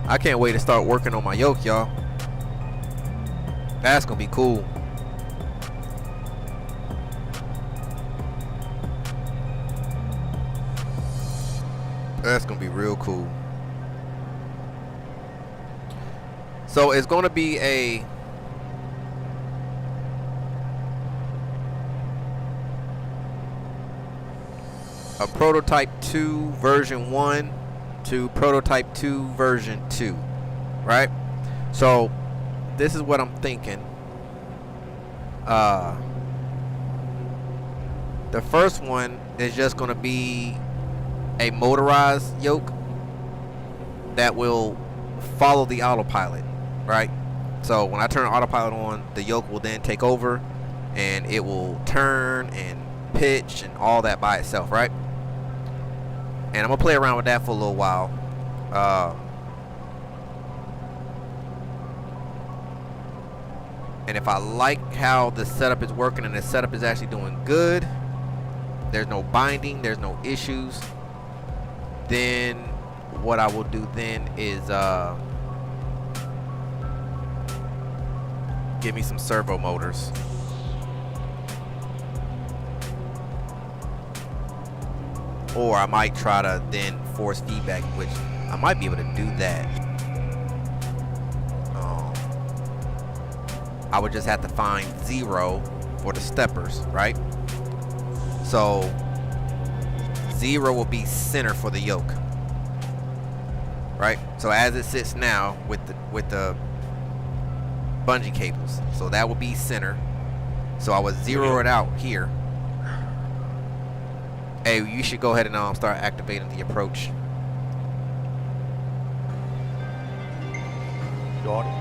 I can't wait to start working on my yoke, y'all. That's gonna be cool. That's gonna be real cool. So it's gonna be a prototype 2 version 1 to prototype 2 version 2, right? So this is what I'm thinking. The first one is just going to be a motorized yoke that will follow the autopilot, right? So when I turn autopilot on, the yoke will then take over and it will turn and pitch and all that by itself, right? And I'm gonna play around with that for a little while. And if I like how the setup is working and the setup is actually doing good, there's no binding, there's no issues, then what I will do then is give me some servo motors. Or I might try to then force feedback, which I might be able to do that. I would just have to find 0 for the steppers, right? So 0 will be center for the yoke, right? So as it sits now with the bungee cables, so that will be center. So I would 0 it out here. Hey, you should go ahead and start activating the approach. Got it.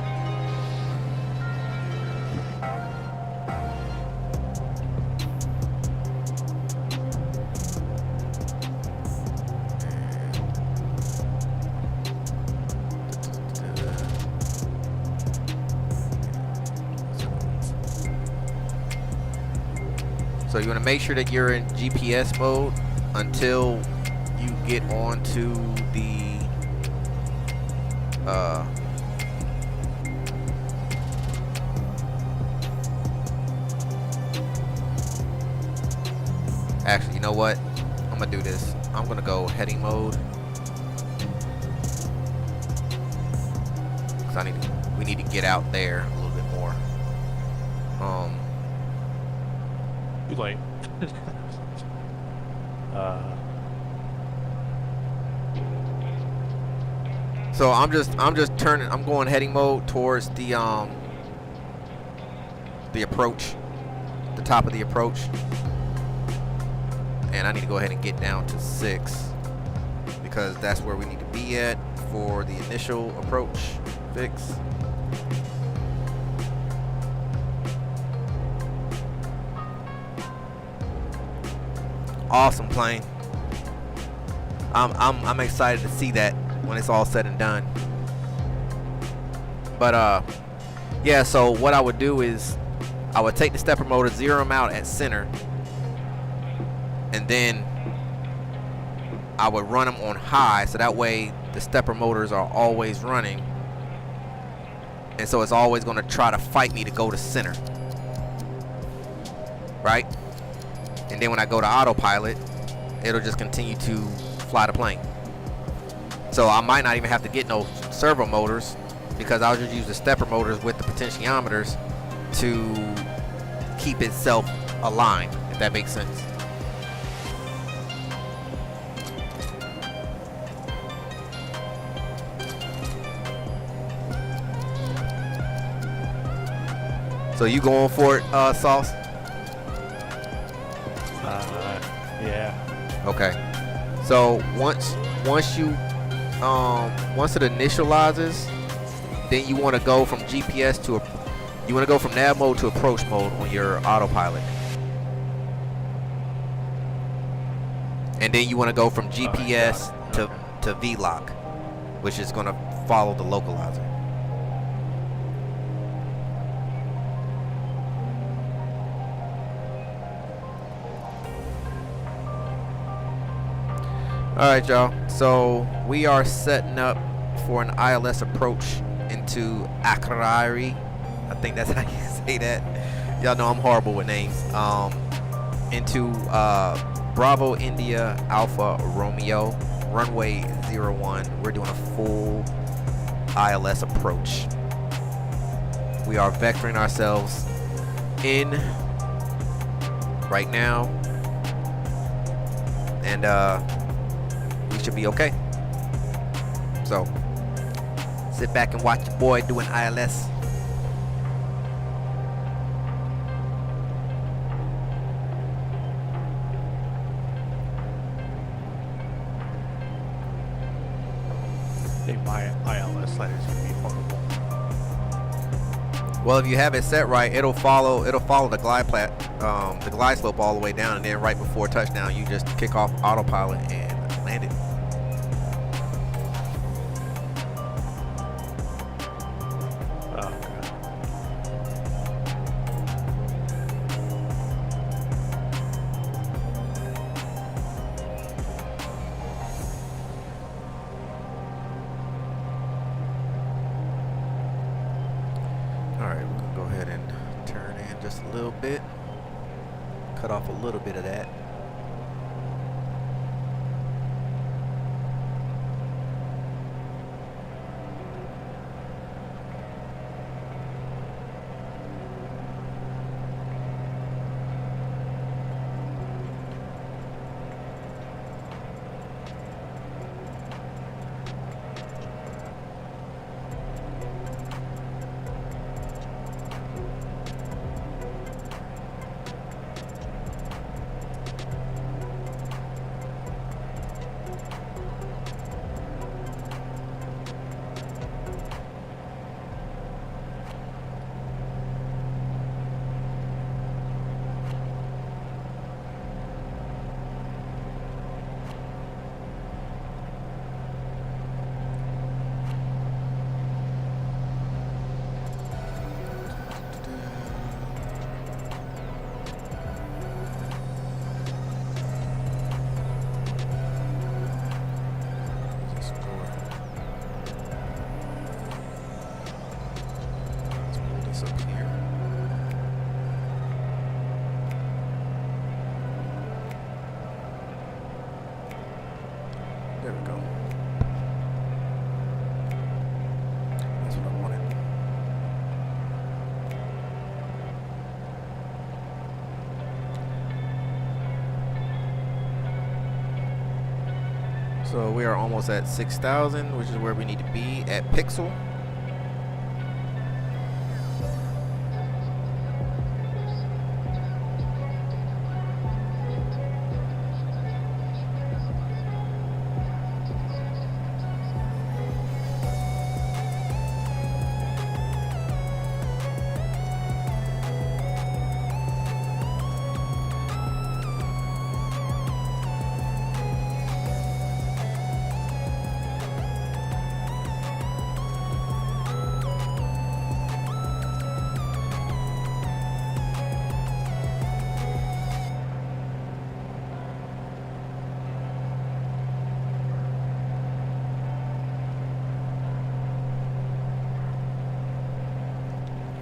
So you want to make sure that you're in GPS mode until you get onto the actually, you know what? I'm gonna do this. I'm gonna go heading mode. Cause we need to get out there a little bit more. Too late. So I'm just turning. I'm going heading mode towards the approach, the top of the approach, and I need to go ahead and get down to 6 because that's where we need to be at for the initial approach fix. Awesome plane. I'm excited to see that when it's all said and done. But yeah, so what I would do is I would take the stepper motor, zero them out at center, and then I would run them on high, so that way the stepper motors are always running, and so it's always going to try to fight me to go to center, right? And then when I go to autopilot, it'll just continue to fly the plane. So I might not even have to get no servo motors because I'll just use the stepper motors with the potentiometers to keep itself aligned, if that makes sense. So you going for it, Sauce? Yeah. Okay. So once it initializes, then you want to go from GPS to you want to go from nav mode to approach mode on your autopilot, and then you want to go from GPS to V-lock, which is going to follow the localizer. Alright, y'all, so we are setting up for an ILS approach into Accueason. I think that's how you say that. Y'all know I'm horrible with names. Into Bravo India Alpha Romeo, runway 01. We're doing a full ILS approach. We are vectoring ourselves in right now, and we should be okay. So sit back and watch your boy doing ILS. I think my ILS light is gonna be horrible. Well, if you have it set right, it'll follow the glide slope all the way down, and then right before touchdown, you just kick off autopilot and land it. Alright, we're gonna go ahead and turn in just a little bit. Cut off a little bit of that. So we are almost at 6,000, which is where we need to be at Pixel.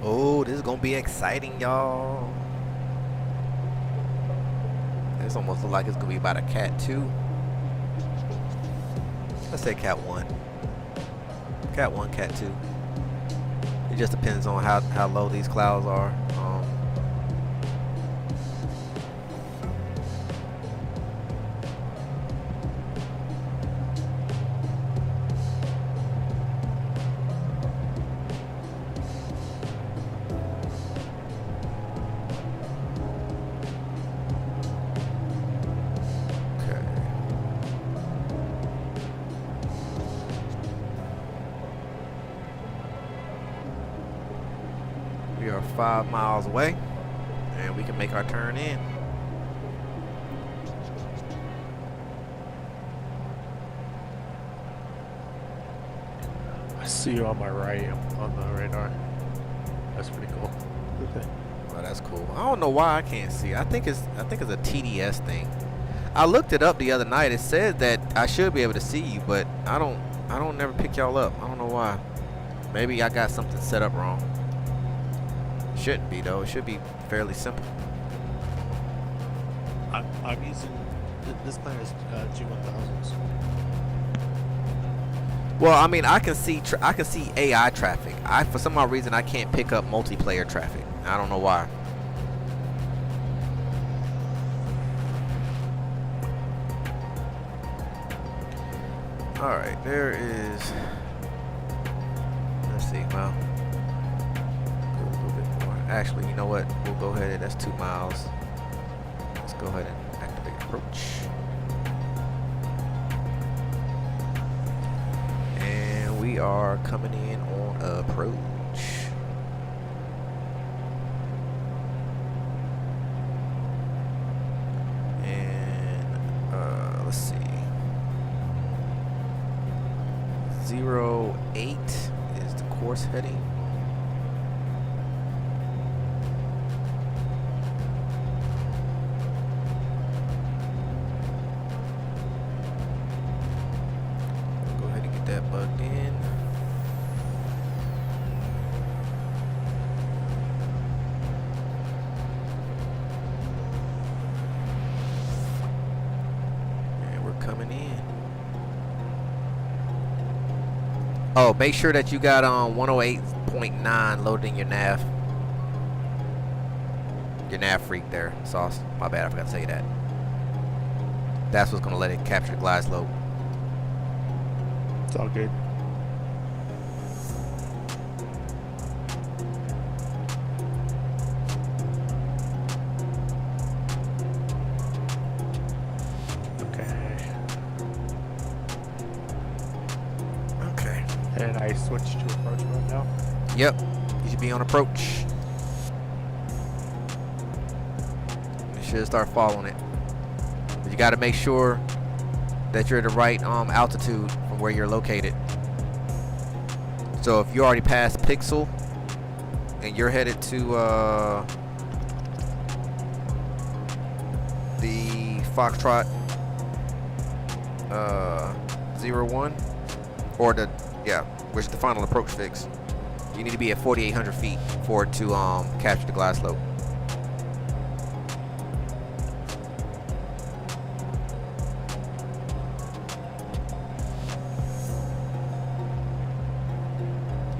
Oh, this is gonna be exciting, y'all. This almost looks like it's gonna be about a Cat 2. Let's say Cat 1. Cat 1, Cat 2. It just depends on how low these clouds are. We are 5 miles away, and we can make our turn in. I see you on my right on the radar. That's pretty cool. Okay. Well, that's cool. I don't know why I can't see. I think it's a TDS thing. I looked it up the other night. It said that I should be able to see you, but I don't never pick y'all up. I don't know why. Maybe I got something set up wrong. Shouldn't be though. It should be fairly simple. I'm using this plane is G1000s. Well, I mean, I can see AI traffic. For some odd reason I can't pick up multiplayer traffic. I don't know why. All right, there is. Let's see. Well. Actually, you know what? We'll go ahead. That's 2 miles. Let's go ahead and activate approach. And we are coming in on approach. And let's see. 08 is the course heading. That bugged in. And we're coming in. Oh, make sure that you got 108.9 loaded in your nav. Your nav freak there, Sauce. My bad, I forgot to say that. That's what's gonna let it capture the glide slope. It's all good. Okay. And I switched to approach mode now. Yep. You should be on approach. You should start following it. But you got to make sure that you're at the right altitude from where you're located. So if you already passed Pixel and you're headed to the Foxtrot 01 or which is the final approach fix, you need to be at 4,800 feet for it to capture the glide slope.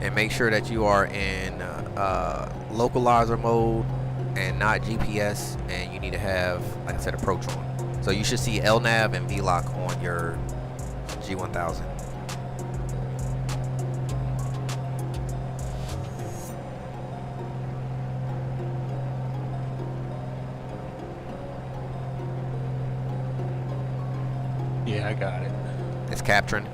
And make sure that you are in localizer mode and not GPS, and you need to have, like I said, approach on. So you should see LNAV and VLOC on your G1000. Yeah, I got it. It's capturing.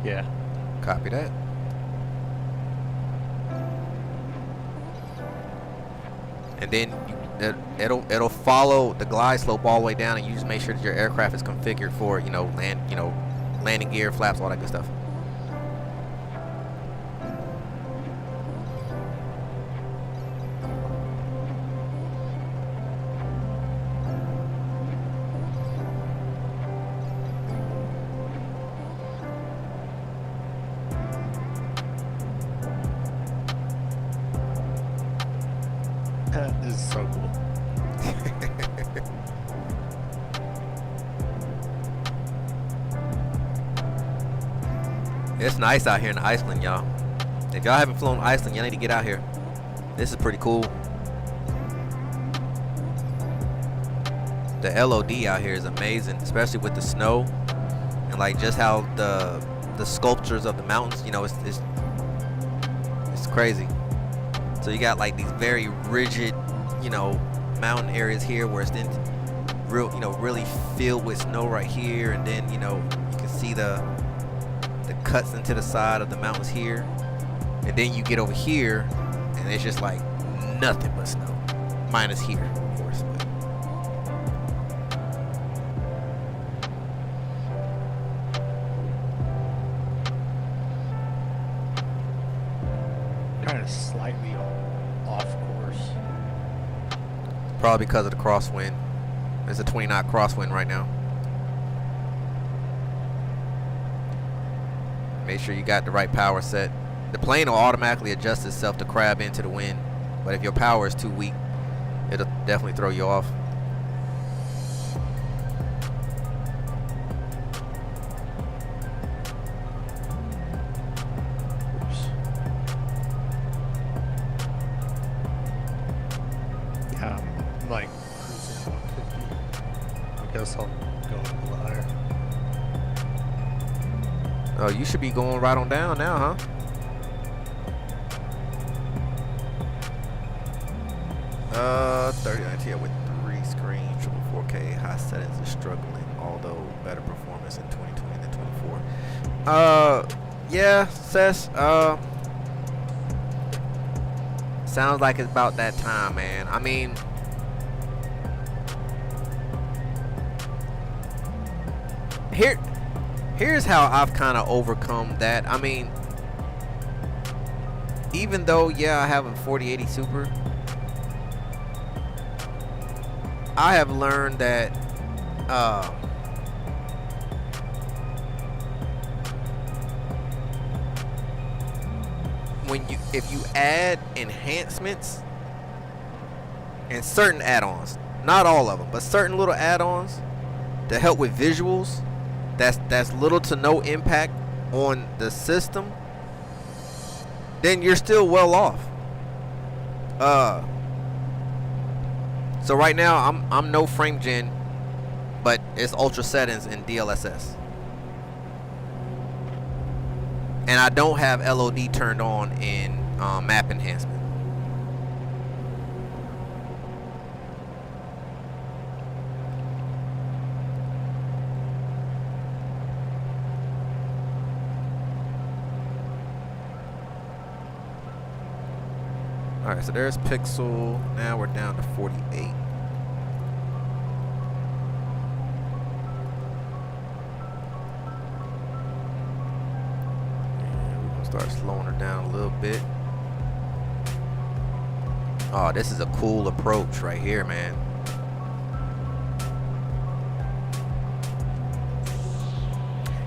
Yeah. Copy that. And then it'll follow the glide slope all the way down, and you just make sure that your aircraft is configured for landing gear, flaps, all that good stuff. This is so cool. It's nice out here in Iceland, y'all. If y'all haven't flown Iceland, y'all need to get out here. This is pretty cool. The LOD out here is amazing, especially with the snow and like just how the sculptures of the mountains, you know, it's crazy. So you got like these very rigid, you know, mountain areas here where it's then really filled with snow right here, and then, you know, you can see the cuts into the side of the mountains here, and then you get over here and it's just like nothing but snow, minus here, of course. Kind of slightly off course. Probably because of the crosswind. There's a 20-knot crosswind right now. Make sure you got the right power set. The plane will automatically adjust itself to crab into the wind, but if your power is too weak, it'll definitely throw you off. Oops. Yeah, I'm like cruising 150. I guess I'll go a little higher. Oh, you should be going right on down now, huh? Uh, 3090 Ti with 3 screens, triple 4K, high settings is struggling, although better performance in 2020 than 24. Yeah, Sess, sounds like it's about that time, man. I mean, here's how I've kind of overcome that. I mean, even though, yeah, I have a 4080 Super, I have learned that if you add enhancements and certain add-ons, not all of them, but certain little add-ons to help with visuals, that's little to no impact on the system, then you're still well off. So right now I'm no frame gen, but it's ultra settings in DLSS, and I don't have LOD turned on in map enhancement. Alright, so there's Pixel. Now we're down to 48. And we're gonna start slowing her down a little bit. Oh, this is a cool approach right here, man.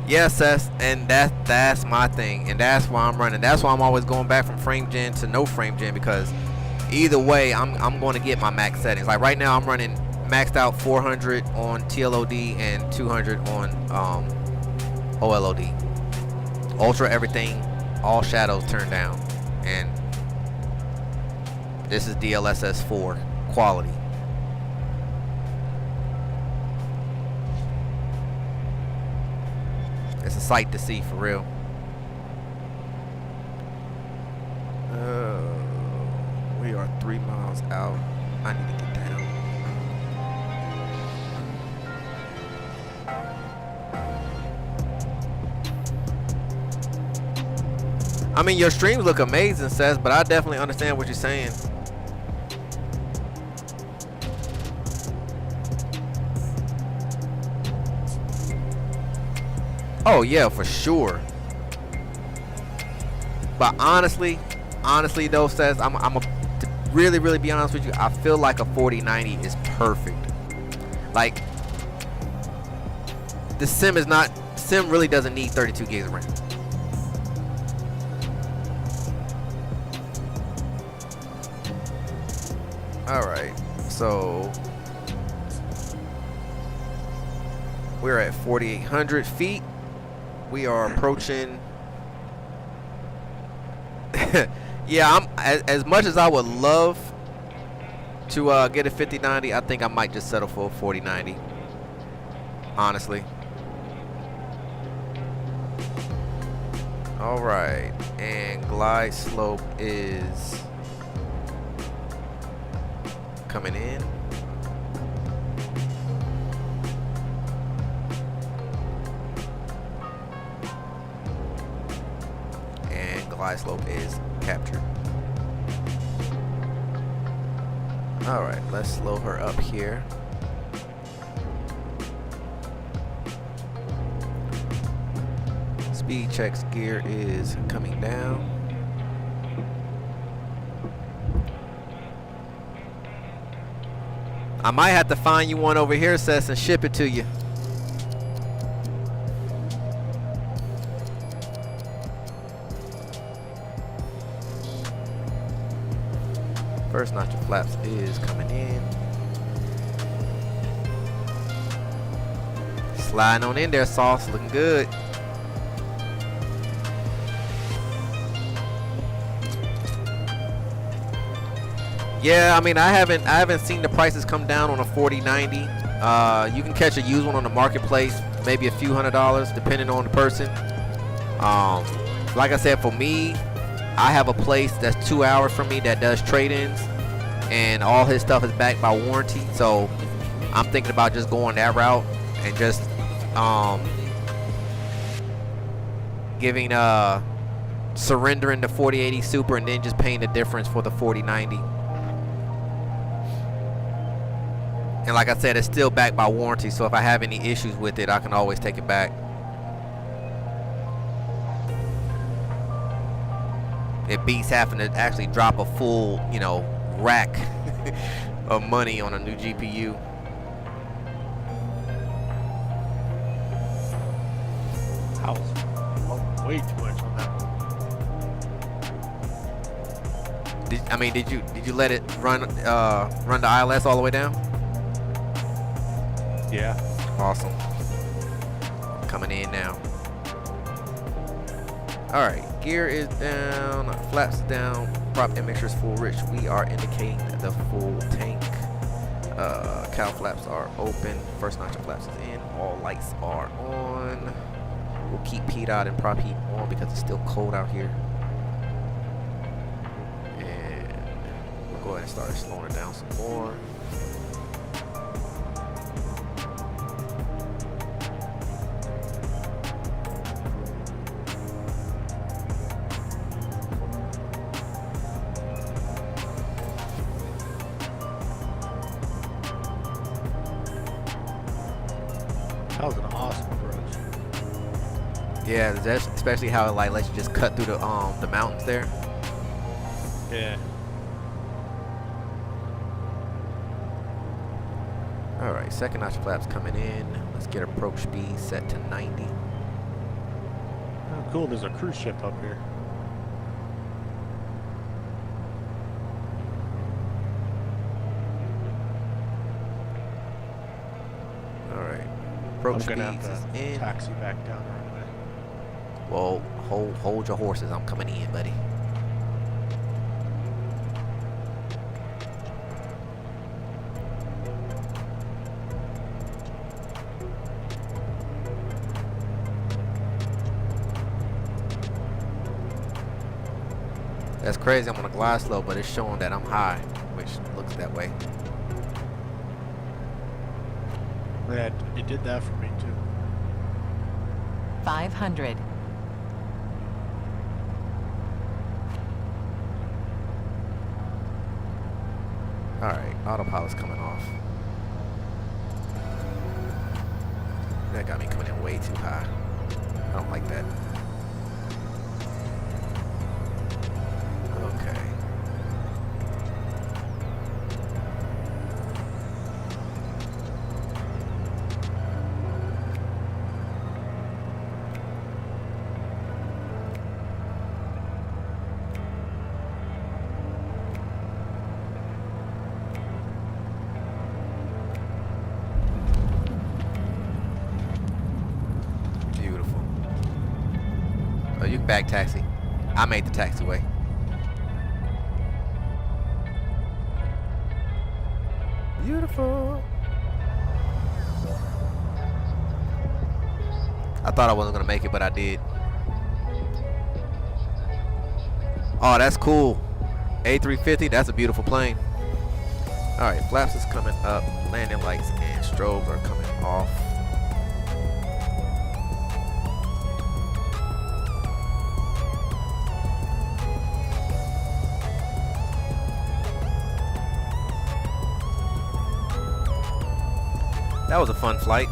Yes, that's my thing, and that's why I'm running. That's why I'm always going back from frame gen to no frame gen, because either way I'm going to get my max settings. Like right now I'm running maxed out 400 on TLOD and 200 on OLOD. Ultra everything, all shadows turned down, and this is DLSS 4 quality. It's a sight to see for real. We are 3 miles out. I need to get down. I mean, your streams look amazing, Seth, but I definitely understand what you're saying. Oh yeah, for sure. But honestly though, Seth, I'm to really be honest with you, I feel like a 4090 is perfect. Like, the sim really doesn't need 32 gigs of RAM. Alright, so we're at 4,800 feet. We are approaching. Yeah, as much as I would love to get a 5090, I think I might just settle for a 4090. Honestly. Alright, and glide slope is coming in. And glide slope is captured. Alright, let's slow her up here. Speed checks gear is coming down. I might have to find you one over here, Seth, and ship it to you. First notch of flaps is coming in. Sliding on in there, sauce, looking good. Yeah, I mean, I haven't seen the prices come down on a 4090. You can catch a used one on the marketplace, maybe a few $100s, depending on the person. Like I said, for me, I have a place that's 2 hours from me that does trade-ins, and all his stuff is backed by warranty. So I'm thinking about just going that route and just surrendering the 4080 Super and then just paying the difference for the 4090. And like I said, it's still backed by warranty, so if I have any issues with it, I can always take it back. It beats having to actually drop a full, rack of money on a new GPU. I was way too much on that one. Did you let it run the ILS all the way down? Yeah. Awesome. Coming in now. Alright, gear is down, flaps down, prop and mixture is full rich. We are indicating the full tank. Cow flaps are open. First notch of flaps is in. All lights are on. We'll keep PDOT and prop heat on because it's still cold out here. And we'll go ahead and start slowing it down some more. That was an awesome approach. Yeah, that's especially how it lets you just cut through the mountains there. Yeah. All right, second notch flaps coming in. Let's get approach speed set to 90. Oh, cool. There's a cruise ship up here. All right, approach I'm gonna speeds have is to in. taxi back down the runway. Well, hold your horses. I'm coming in, buddy. That's crazy. I'm on a glide slope, but it's showing that I'm high, which looks that way. Yeah, it did that for me too. 500. Alright, autopilot's coming off. That got me coming in way too high. I don't like that. Okay. Beautiful. Oh, you can back taxi. I made the taxiway. Beautiful. I thought I wasn't gonna make it, but I did. Oh, that's cool. A350, that's a beautiful plane. Alright, flaps is coming up. Landing lights and strobes are coming off. That was a fun flight.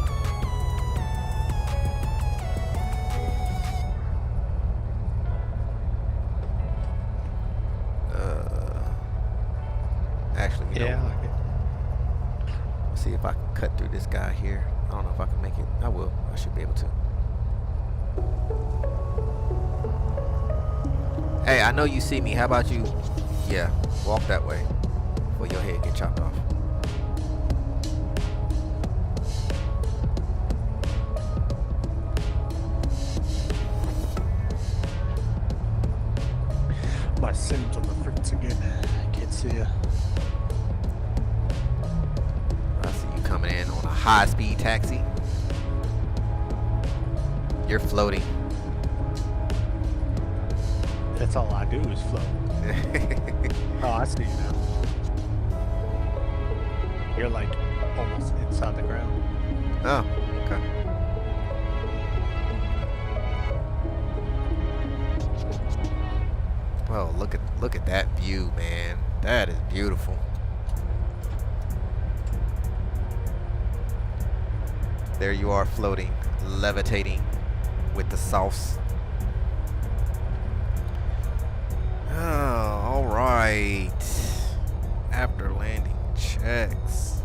Actually, you know, like it. let's see if I can cut through this guy here. I don't know if I can make it. I will. I should be able to. Hey, I know you see me. How about you? Yeah, walk that way before your head get chopped off. My Sims on the fritz again. I can't see ya. I see you coming in on a high-speed taxi. You're floating. That's all I do is float. Oh, I see you now. You're like almost inside the ground. Oh, okay. Well, look at that view, man. That is beautiful. There you are floating, levitating with the sauce. Oh, all right. After landing checks.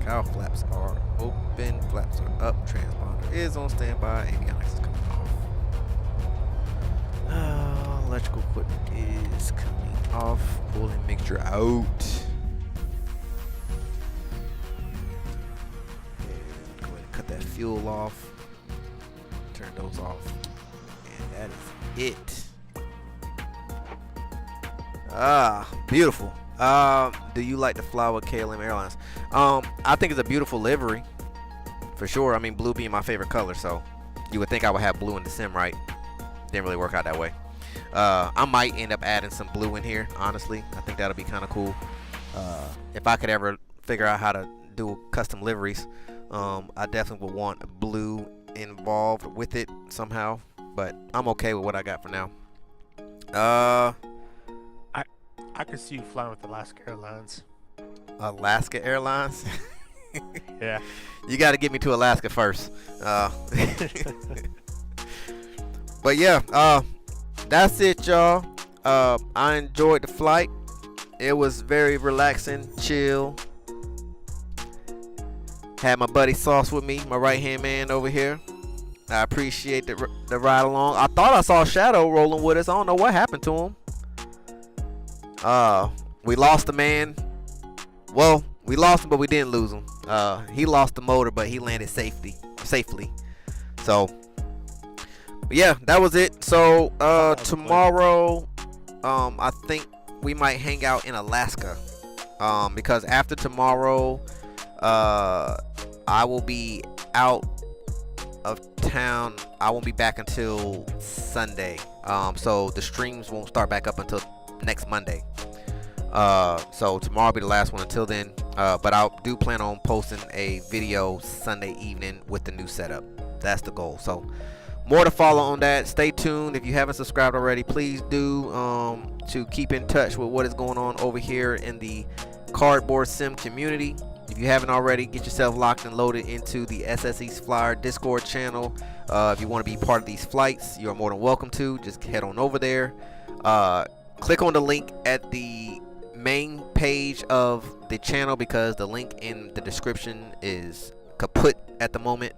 Cow flaps are open, flaps are up, transponder is on standby, avionics is coming off. Electrical equipment is coming off, cooling mixture out. And go ahead and cut that fuel off, turn those off, and that is it. Beautiful. Do you like to fly with KLM Airlines? I think it's a beautiful livery, for sure. I mean, blue being my favorite color, so you would think I would have blue in the sim, right? Didn't really work out that way. I might end up adding some blue in here, honestly. I think that'll be kind of cool. If I could ever figure out how to do custom liveries, I definitely would want blue involved with it somehow, but I'm okay with what I got for now. I could see you flying with Alaska Airlines. Alaska Airlines? Yeah. You got to get me to Alaska first. But yeah, that's it, y'all. I enjoyed the flight. It was very relaxing, chill. Had my buddy Sauce with me, my right-hand man over here. I appreciate the ride along. I thought I saw Shadow rolling with us. I don't know what happened to him. We lost the man. Well, we lost him, but we didn't lose him. He lost the motor, but he landed safely. So, yeah, that was it. So, tomorrow, I think we might hang out in Alaska. Because after tomorrow, I will be out of town. I won't be back until Sunday. So the streams won't start back up until next Monday. So tomorrow will be the last one until then. But I do plan on posting a video Sunday evening with the new setup. That's the goal. So more to follow on that. Stay tuned. If you haven't subscribed already, please do, to keep in touch with what is going on over here in the cardboard sim community. If you haven't already, get yourself locked and loaded into the SSE's Flyer Discord channel. If you want to be part of these flights, you're more than welcome to. Just head on over there. Click on the link at the main page of the channel, because the link in the description is kaput at the moment.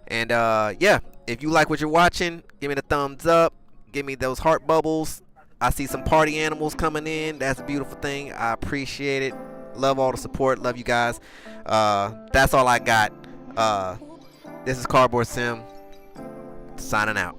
And yeah, if you like what you're watching, give me the thumbs up, give me those heart bubbles. I see some party animals coming in. That's a beautiful thing. I appreciate it. Love all the support. Love you guys. That's all I got. This is Cardboard Sim signing out.